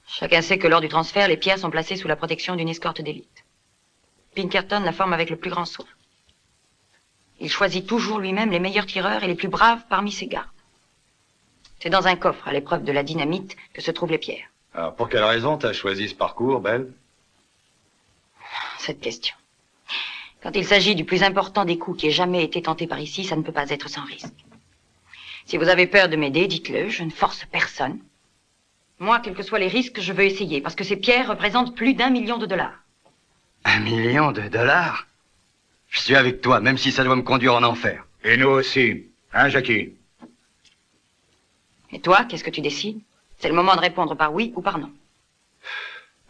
Chacun sait que lors du transfert, les pierres sont placées sous la protection d'une escorte d'élite. Pinkerton la forme avec le plus grand soin. Il choisit toujours lui-même les meilleurs tireurs et les plus braves parmi ses gardes. C'est dans un coffre, à l'épreuve de la dynamite, que se trouvent les pierres. Alors, pour quelle raison t'as choisi ce parcours, Belle? Cette question. Quand il s'agit du plus important des coups qui ait jamais été tenté par ici, ça ne peut pas être sans risque. Si vous avez peur de m'aider, dites-le, je ne force personne. Moi, quels que soient les risques, je veux essayer, parce que ces pierres représentent plus d'1 million de dollars. $1 million? Je suis avec toi, même si ça doit me conduire en enfer. Et nous aussi. Hein, Jackie? Et toi, qu'est-ce que tu décides? C'est le moment de répondre par oui ou par non.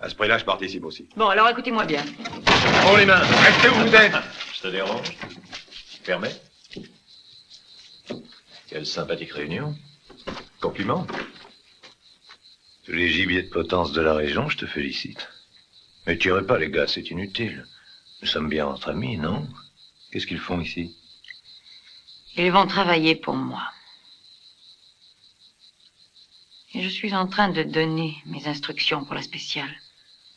À ce prix-là, je participe aussi. Bon, alors écoutez-moi bien. Oh, les mains! Restez où vous êtes! Je te dérange? Permets? Quelle sympathique réunion. Compliment. Tous les gibiers de potence de la région, je te félicite. Mais tirez pas, les gars, c'est inutile. Nous sommes bien entre amis, non? Qu'est-ce qu'ils font ici? Ils vont travailler pour moi. Et je suis en train de donner mes instructions pour la spéciale.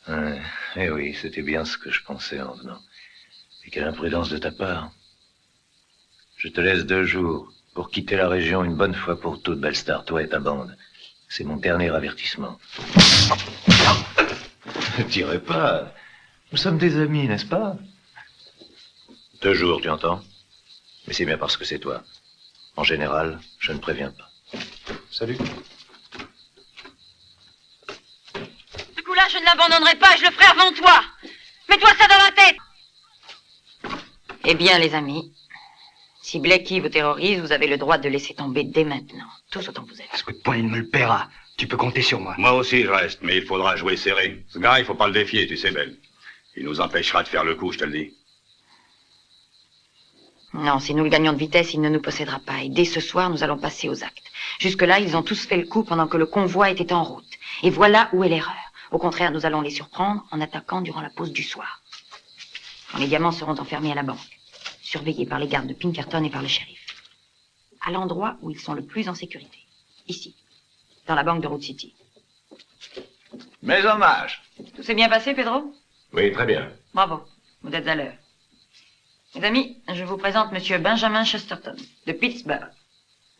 Ouais, eh oui, c'était bien ce que je pensais en venant. Et quelle imprudence de ta part. Je te laisse 2 jours pour quitter la région une bonne fois pour toutes, Belle Star, toi et ta bande. C'est mon dernier avertissement. Ne tirez pas. Nous sommes des amis, n'est-ce pas? 2 jours, tu entends? Mais c'est bien parce que c'est toi. En général, je ne préviens pas. Salut. Ce coup-là, je ne l'abandonnerai pas et je le ferai avant toi. Mets-toi ça dans la tête. Eh bien, les amis, si Blackie vous terrorise, vous avez le droit de laisser tomber dès maintenant. Tous autant que vous êtes. Ce coup de poing, il me le paiera. Tu peux compter sur moi. Moi aussi, je reste, mais il faudra jouer serré. Ce gars, il faut pas le défier, tu sais, Belle. Il nous empêchera de faire le coup, je te le dis. Non, si nous le gagnons de vitesse, il ne nous possédera pas. Et dès ce soir, nous allons passer aux actes. Jusque-là, ils ont tous fait le coup pendant que le convoi était en route. Et voilà où est l'erreur. Au contraire, nous allons les surprendre en attaquant durant la pause du soir. Quand les diamants seront enfermés à la banque. surveillés par les gardes de Pinkerton et par le shérif. À l'endroit où ils sont le plus en sécurité. Ici, dans la banque de Route City. Mes hommages. Tout s'est bien passé, Pedro? Oui, très bien. Bravo, vous êtes à l'heure. Mes amis, je vous présente Monsieur Benjamin Chesterton, de Pittsburgh.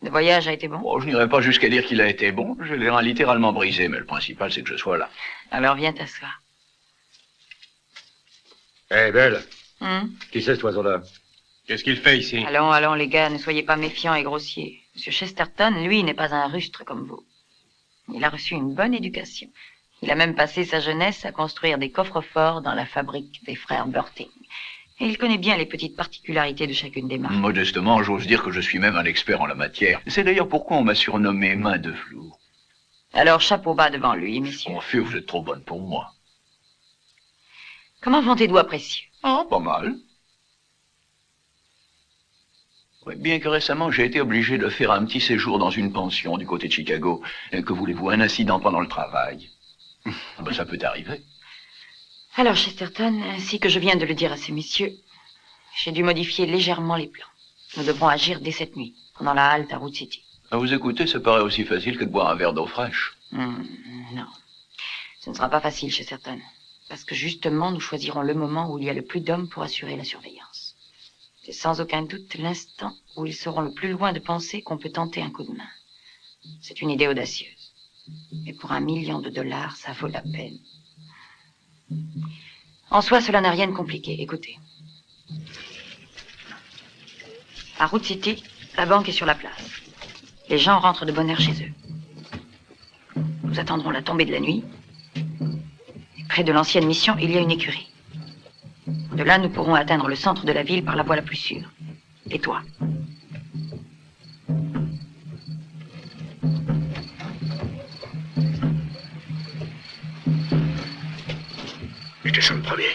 Le voyage a été bon? Bon, je n'irai pas jusqu'à dire qu'il a été bon. Je l'ai littéralement brisé, mais le principal, c'est que je sois là. Alors viens t'asseoir. Hé, Belle, Hum? qui c'est cet oiseau-là? Qu'est-ce qu'il fait ici? Allons, les gars, ne soyez pas méfiants et grossiers. Monsieur Chesterton, lui, n'est pas un rustre comme vous. Il a reçu une bonne éducation. Il a même passé sa jeunesse à construire des coffres-forts dans la fabrique des frères Burting. Et il connaît bien les petites particularités de chacune des marques. Modestement, j'ose dire que je suis même un expert en la matière. C'est d'ailleurs pourquoi on m'a surnommé Main de Velours. Alors, chapeau bas devant lui, messieurs. Confus, vous êtes trop bonne pour moi. Comment vont tes doigts précieux? Ah, pas mal. Oui, bien que récemment, j'ai été obligé de faire un petit séjour dans une pension du côté de Chicago. Et que voulez-vous, un incident pendant le travail? Ah ben, ça peut arriver. Alors, Chesterton, ainsi que je viens de le dire à ces messieurs, j'ai dû modifier légèrement les plans. Nous devrons agir dès cette nuit, pendant la halte à Route City. À vous écouter, ça paraît aussi facile que de boire un verre d'eau fraîche. Non. Ce ne sera pas facile, Chesterton. Parce que justement, nous choisirons le moment où il y a le plus d'hommes pour assurer la surveillance. C'est sans aucun doute l'instant où ils seront le plus loin de penser qu'on peut tenter un coup de main. C'est une idée audacieuse. Mais pour $1 million, ça vaut la peine. En soi, cela n'a rien de compliqué. Écoutez. À Route City, la banque est sur la place. Les gens rentrent de bonne heure chez eux. Nous attendrons la tombée de la nuit. Et près de l'ancienne mission, il y a une écurie. De là, nous pourrons atteindre le centre de la ville par la voie la plus sûre. Et toi? Je descends le premier.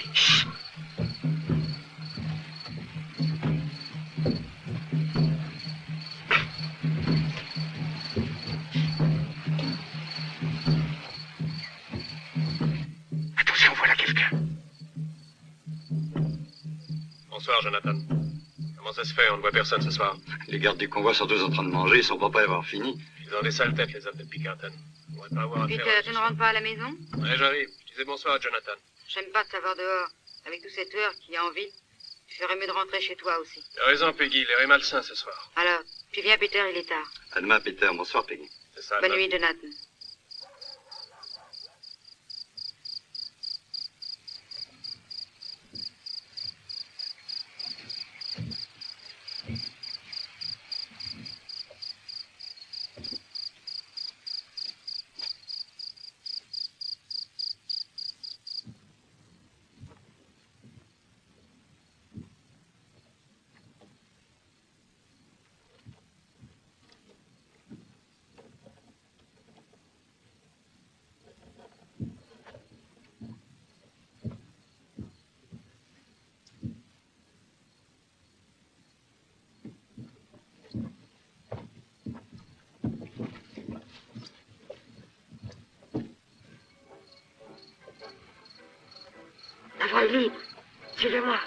Attention, voilà quelqu'un. Bonsoir, Jonathan. Comment ça se fait? On ne voit personne ce soir. Les gardes du convoi sont tous en train de manger, ils sont pas prêts à avoir fini. Ils ont des sales têtes, les hommes de Pinkerton. On ne va pas avoir affaire à Tu ne rentres pas à la maison? Ouais, j'arrive. Je disais bonsoir à Jonathan. J'aime pas te savoir dehors. Avec tout cet heure qui a envie, tu ferais mieux de rentrer chez toi aussi. T'as raison, Peggy. L'air est malsain ce soir. Alors, tu viens, Peter, il est tard. À demain, Peter. Bonsoir, Peggy. C'est ça. Bonne nuit, Jonathan. La voie est libre. Suivez-moi.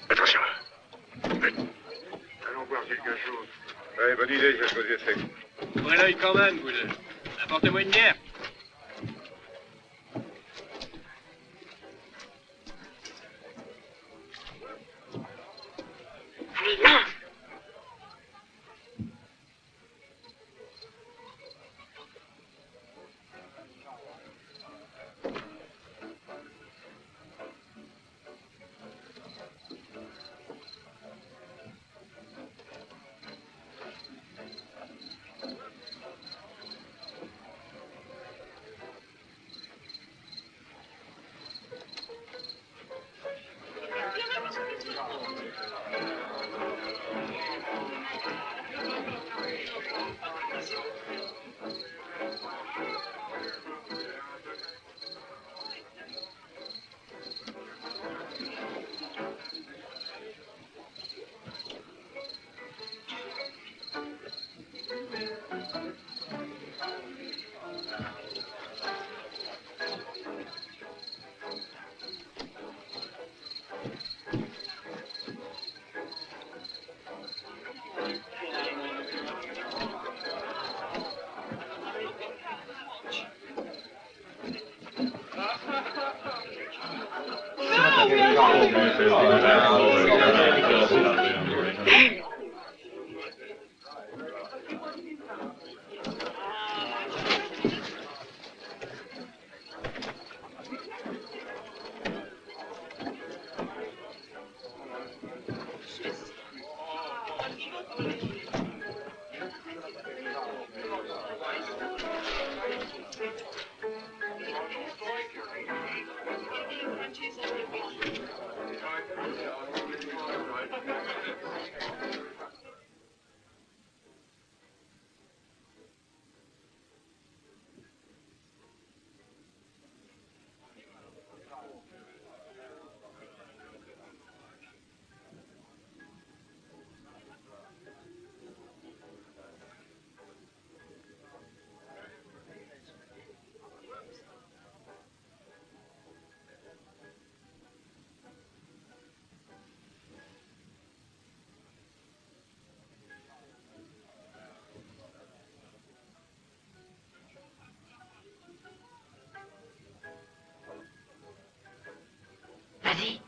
Attention. Allons voir quelque chose. Ouais, bonne idée, je vais choisir ça. Ouvrez l'œil quand même, vous deux. Apportez-moi une bière. Allez, là. Vas-y.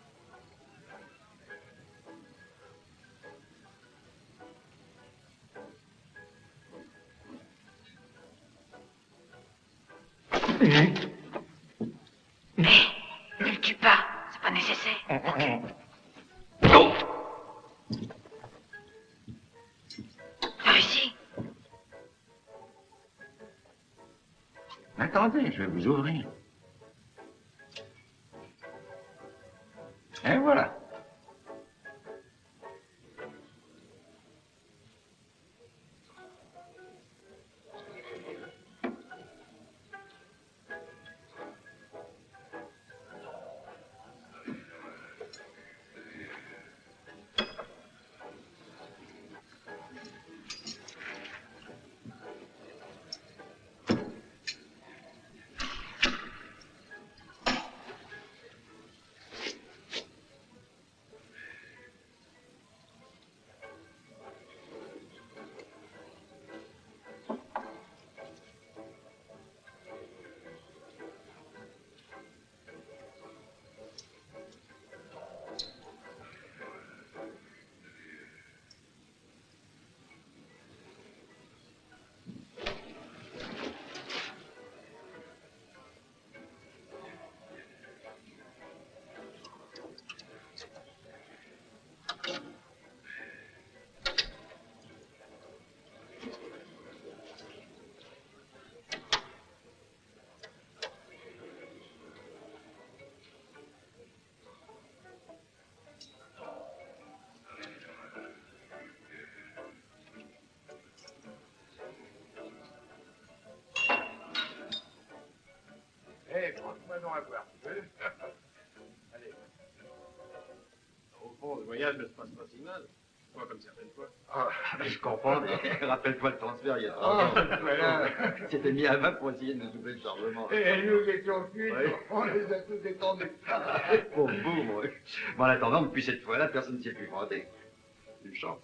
Mais ne le tue pas, c'est pas nécessaire. Par ici. Attendez, je vais vous ouvrir. Et voilà. Franchement, non à voir. Allez. Au fond, le voyage ne se passe pas si mal. Pas comme certaines fois. Ah, je comprends. Rappelle-toi le transfert il y a 30 ans. Voilà. C'était mis à 20 pour essayer de nous doubler le chargement. Et nous étions cuits, Ouais. on les a tous détendus. Bon, boum, ouais. Bon, en attendant, depuis cette fois-là, personne ne s'y est plus frotter. Une chance.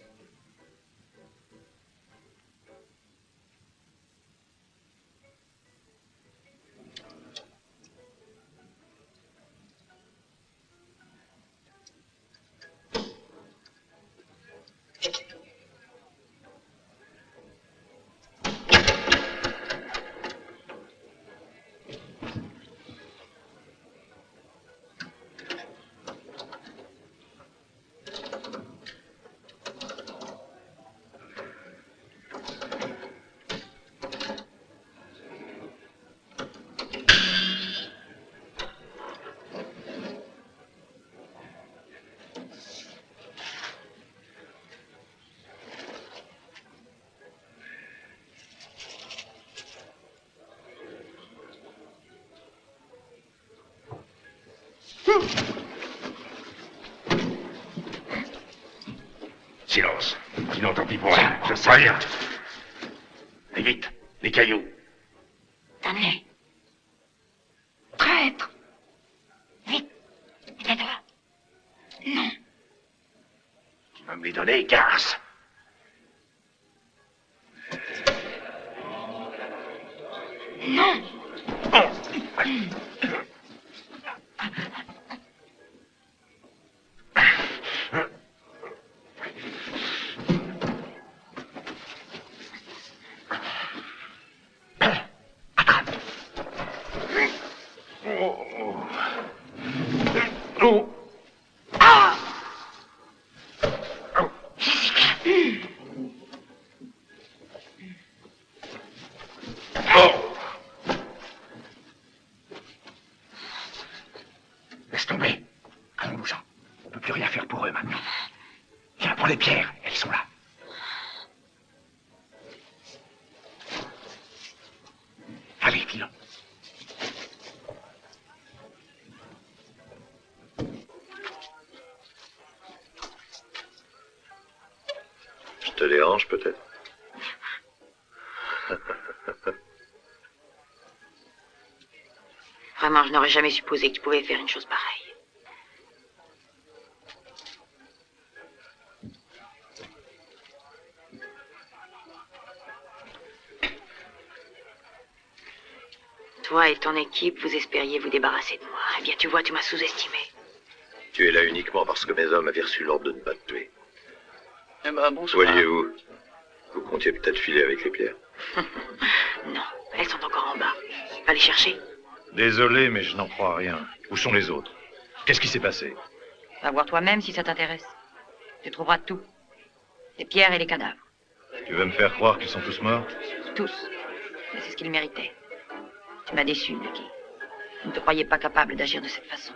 Silence. Sinon, tant pis pour rien. Je sais rien. Et vite, les cailloux. Donne-les. Traître. Vite. Tais-toi. Non. Tu vas me les donner, garce. Non. Oh. Ah. Oh. Laisse tomber. Allons-nous-en. On ne peut plus rien faire pour eux maintenant. Viens, prends les pierres. Elles sont là. Allez, filons. Je te dérange peut-être? Vraiment, je n'aurais jamais supposé que tu pouvais faire une chose pareille. Toi et ton équipe, vous espériez vous débarrasser de moi. Eh bien, tu vois, tu m'as sous-estimé. Tu es là uniquement parce que mes hommes avaient reçu l'ordre de ne pas te tuer. Eh ben, bonsoir. Voyez-vous, vous comptiez peut-être filer avec les pierres. Non, elles sont encore en bas. Va les chercher. Désolé, mais je n'en crois rien. Où sont les autres? Qu'est-ce qui s'est passé? Va voir toi-même si ça t'intéresse. Tu trouveras tout. Les pierres et les cadavres. Tu veux me faire croire qu'ils sont tous morts? Tous. Et c'est ce qu'ils méritaient. Tu m'as déçu, Lucky. Je ne te croyais pas capable d'agir de cette façon.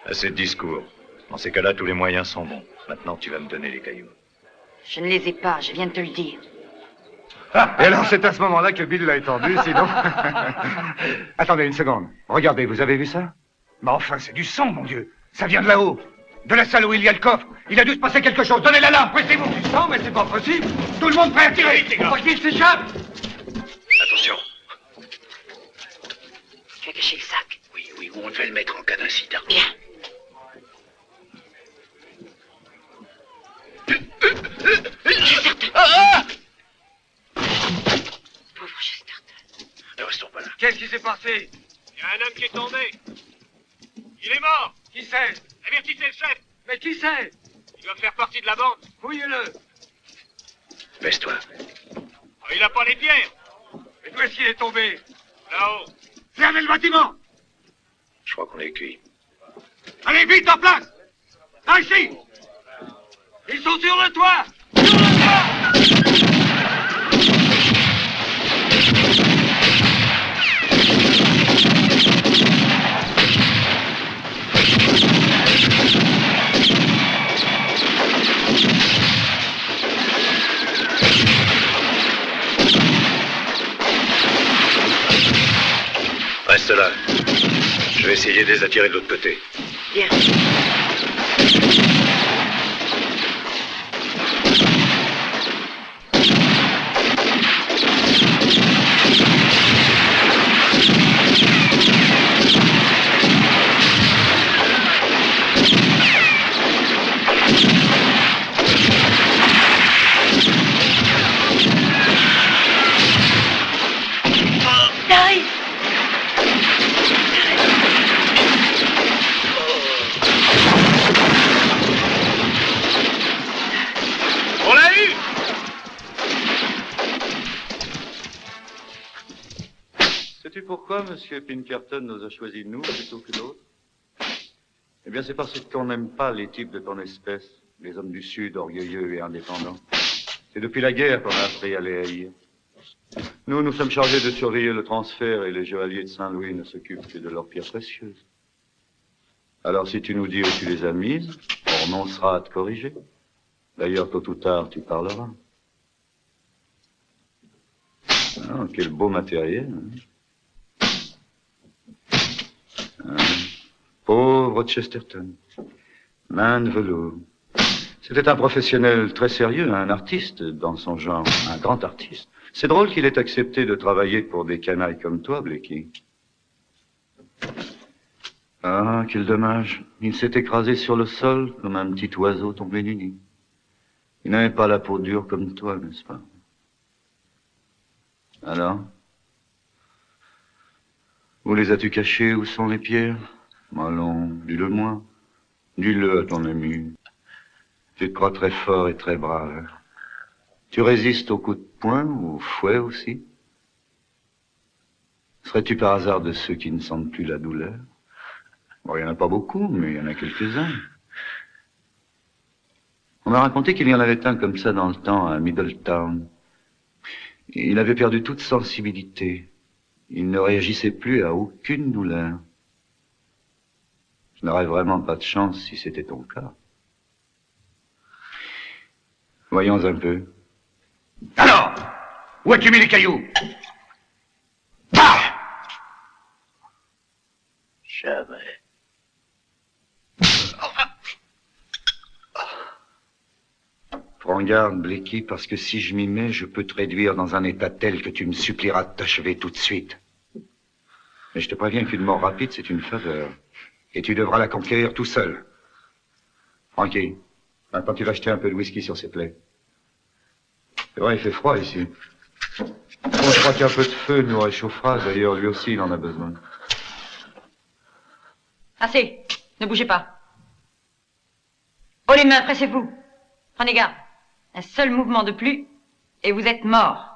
Assez de discours. Dans ces cas-là, tous les moyens sont bons. Maintenant, tu vas me donner les cailloux. Je ne les ai pas, je viens de te le dire. Ah, et alors c'est à ce moment-là que Bill l'a étendu, sinon... Attendez une seconde. Regardez, vous avez vu ça? Mais enfin, c'est du sang, mon Dieu. Ça vient de là-haut. De la salle où il y a le coffre. Il a dû se passer quelque chose. Donnez l'alarme, pressez-vous. Du sang, mais c'est pas possible. Tout le monde prêt à tirer. Faut pas qu'il s'échappe. Attention. Tu as caché le sac. Oui, où on devait le mettre en cas d'incident. Bien. Chesterton. Pauvre Chesterton. Ne restons pas là. Qu'est-ce qui s'est passé? Il y a un homme qui est tombé. Il est mort. Qui c'est? Avertissez le chef. Mais qui c'est? Il doit faire partie de la bande. Fouillez-le. Baisse-toi. Oh, il n'a pas les pierres. Et d'où est-ce qu'il est tombé? Là-haut. Fermez le bâtiment. Je crois qu'on est cuit. Allez, vite, en place. Là, ici. Ils sont sur le toit. Sur le toit. Reste là. Je vais essayer de les attirer de l'autre côté. Bien. On l'a eu. Sais-tu pourquoi M. Pinkerton nous a choisi nous plutôt que d'autres? Eh bien, c'est parce qu'on n'aime pas les types de ton espèce, les hommes du Sud, orgueilleux et indépendants. C'est depuis la guerre qu'on a appris à les haïr. Nous sommes chargés de surveiller le transfert et les joailliers de Saint-Louis ne s'occupent que de leurs pierres précieuses. Alors, si tu nous dis où tu les as mises, on renoncera à te corriger. D'ailleurs, tôt ou tard, tu parleras. Ah, quel beau matériel. Pauvre Chesterton. Main de velours. C'était un professionnel très sérieux, un artiste dans son genre, un grand artiste. C'est drôle qu'il ait accepté de travailler pour des canailles comme toi, Blackie. Ah, quel dommage. Il s'est écrasé sur le sol comme un petit oiseau tombé du nid. Il n'avait pas la peau dure comme toi, n'est-ce pas? Alors? Où les as-tu cachés? Où sont les pierres? Allons, dis-le-moi. Dis-le à ton ami. Tu te crois très fort et très brave. Tu résistes aux coups de poing ou au fouet aussi? Serais-tu par hasard de ceux qui ne sentent plus la douleur? Bon, il n'y en a pas beaucoup, mais il y en a quelques-uns. On m'a raconté qu'il y en avait un comme ça dans le temps, à Middletown. Il avait perdu toute sensibilité. Il ne réagissait plus à aucune douleur. Je n'aurais vraiment pas de chance si c'était ton cas. Voyons un peu. Alors, où as-tu mis les cailloux? Bah! Jamais. Prends garde, Blakey, parce que si je m'y mets, je peux te réduire dans un état tel que tu me supplieras de t'achever tout de suite. Mais je te préviens qu'une mort rapide, c'est une faveur. Et tu devras la conquérir tout seul. Frankie, maintenant tu vas jeter un peu de whisky sur ces plaies. C'est vrai, il fait froid ici. Bon, je crois qu'un peu de feu nous réchauffera. D'ailleurs, lui aussi, il en a besoin. Assez. Ne bougez pas. Oh les mains, pressez-vous. Prenez garde. Un seul mouvement de plus, et vous êtes mort.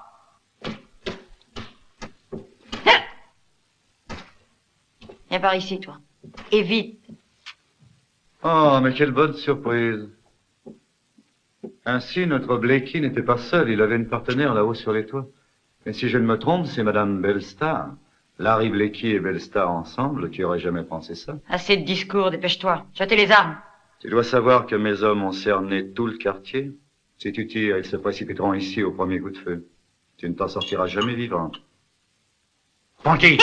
Viens par ici, toi. Et vite. Oh, mais quelle bonne surprise. Ainsi, notre Blakey n'était pas seul. Il avait une partenaire là-haut sur les toits. Mais si je ne me trompe, c'est Madame Bellstar. Larry Blakey et Bellstar ensemble. Qui aurait jamais pensé ça? Assez de discours, dépêche-toi. Jetez les armes. Tu dois savoir que mes hommes ont cerné tout le quartier. Si tu tires, ils se précipiteront ici au premier coup de feu. Tu ne t'en sortiras jamais vivant. Frankie!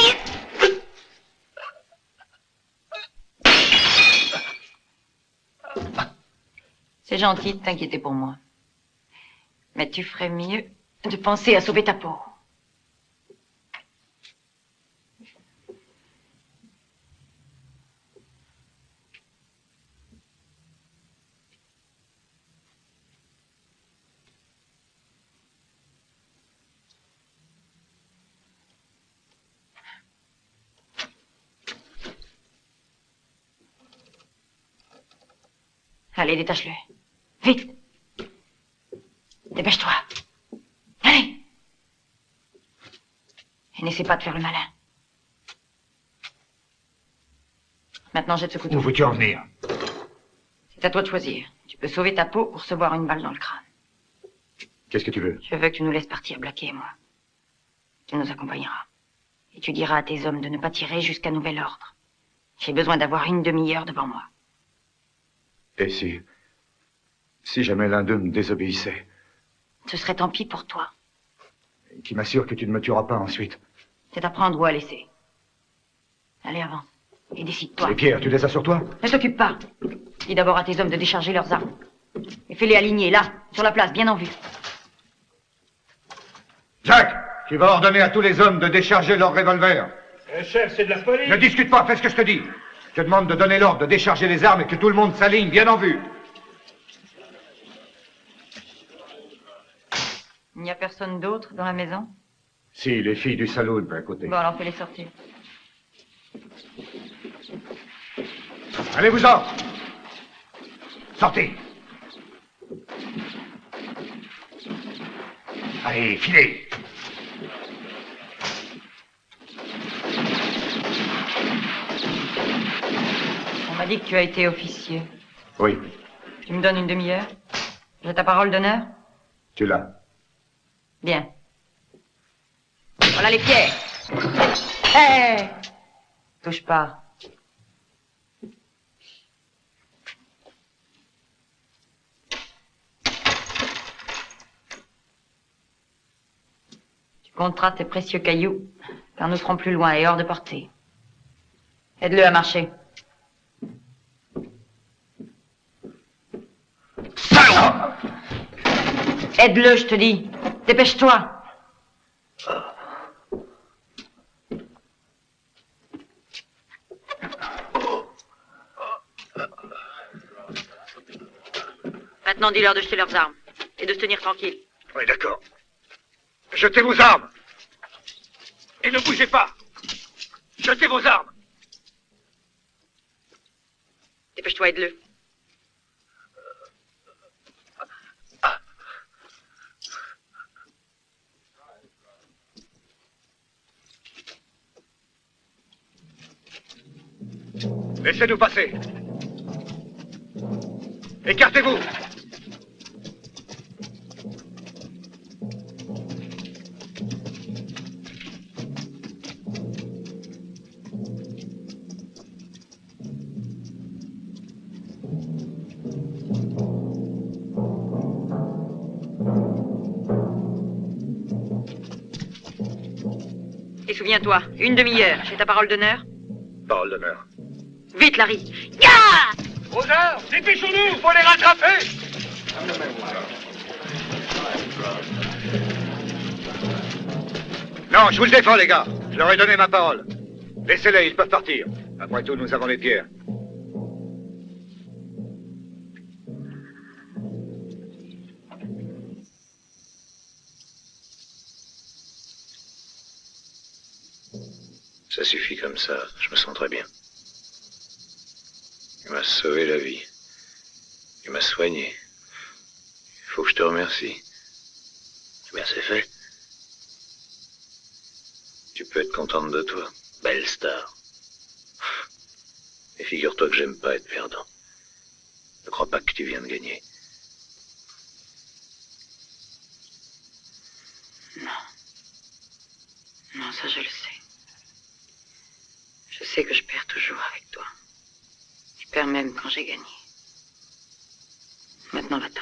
C'est gentil de t'inquiéter pour moi. Mais tu ferais mieux de penser à sauver ta peau. Allez, détache-le. Vite. Dépêche-toi. Allez. Et n'essaie pas de faire le malin. Maintenant, jette ce couteau. Où veux-tu en venir? C'est à toi de choisir. Tu peux sauver ta peau ou recevoir une balle dans le crâne. Qu'est-ce que tu veux? Je veux que tu nous laisses partir, Blakey et moi. Tu nous accompagneras. Et tu diras à tes hommes de ne pas tirer jusqu'à nouvel ordre. J'ai besoin d'avoir une demi-heure devant moi. Et si jamais l'un d'eux me désobéissait? Ce serait tant pis pour toi. Qui m'assure que tu ne me tueras pas ensuite? C'est à prendre ou à laisser. Allez, avance. Et décide-toi. Les pierres, tu les as sur toi? Ne t'occupe pas. Dis d'abord à tes hommes de décharger leurs armes. Et fais-les aligner, là, sur la place, bien en vue. Jack, tu vas ordonner à tous les hommes de décharger leurs revolvers. Chef, c'est de la folie. Ne discute pas, fais ce que je te dis. Je te demande de donner l'ordre de décharger les armes et que tout le monde s'aligne bien en vue. Il n'y a personne d'autre dans la maison? Si, les filles du saloon, à côté. Bon, alors fais-les sortir. Allez-vous-en. Sortez. Allez, filez. On m'a dit que tu as été officier. Oui, Tu me donnes une demi-heure? J'ai ta parole d'honneur? tu l'as. Bien. Voilà les pierres. Hé! Touche pas. Tu compteras tes précieux cailloux, car nous serons plus loin et hors de portée. Aide-le à marcher. Aide-le, je te dis. Dépêche-toi. Maintenant, dis-leur de jeter leurs armes et de se tenir tranquille. Oui, d'accord. Jetez vos armes. Et ne bougez pas. Jetez vos armes. Dépêche-toi, aide-le. Laissez-nous passer. Écartez-vous. Et souviens-toi, une demi-heure, j'ai ta parole d'honneur? Parole d'honneur. Vite, Larry. Ya! Rosaire, dépêchons-nous, faut les rattraper. Non, je vous le défends, les gars. Je leur ai donné ma parole. Laissez-les, ils peuvent partir. Après tout, nous avons les pierres. Ça suffit comme ça, je me sens très bien. Il m'a sauvé la vie. Il m'a soigné. Il faut que je te remercie. Eh bien, c'est fait. Tu peux être contente de toi, belle star. Et figure-toi que j'aime pas être perdant. Ne crois pas que tu viens de gagner. Non. Non, ça je le sais. Je sais que je perds toujours avec toi. Je perds même quand j'ai gagné. Maintenant, va-t'en.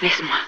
Laisse-moi.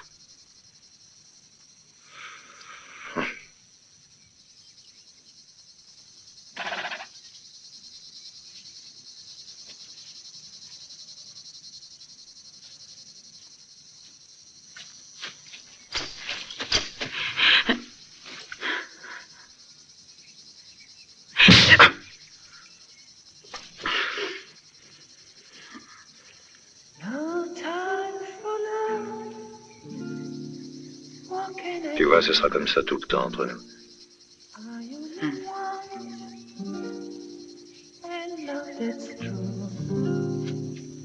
Tu vois, ce sera comme ça tout le temps entre nous.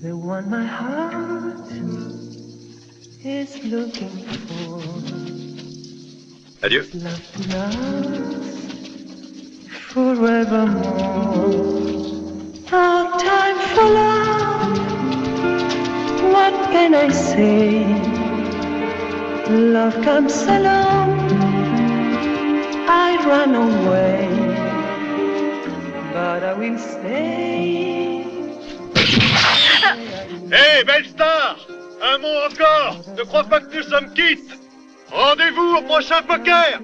The one my heart is looking for. Adieu. Love to last forevermore. No time for love. What can I say? Love comes along. I run away, but I will stay. Hé, belle star! Un mot encore! Ne crois pas que nous sommes quittes! Rendez-vous au prochain poker!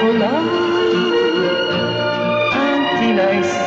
For love until I see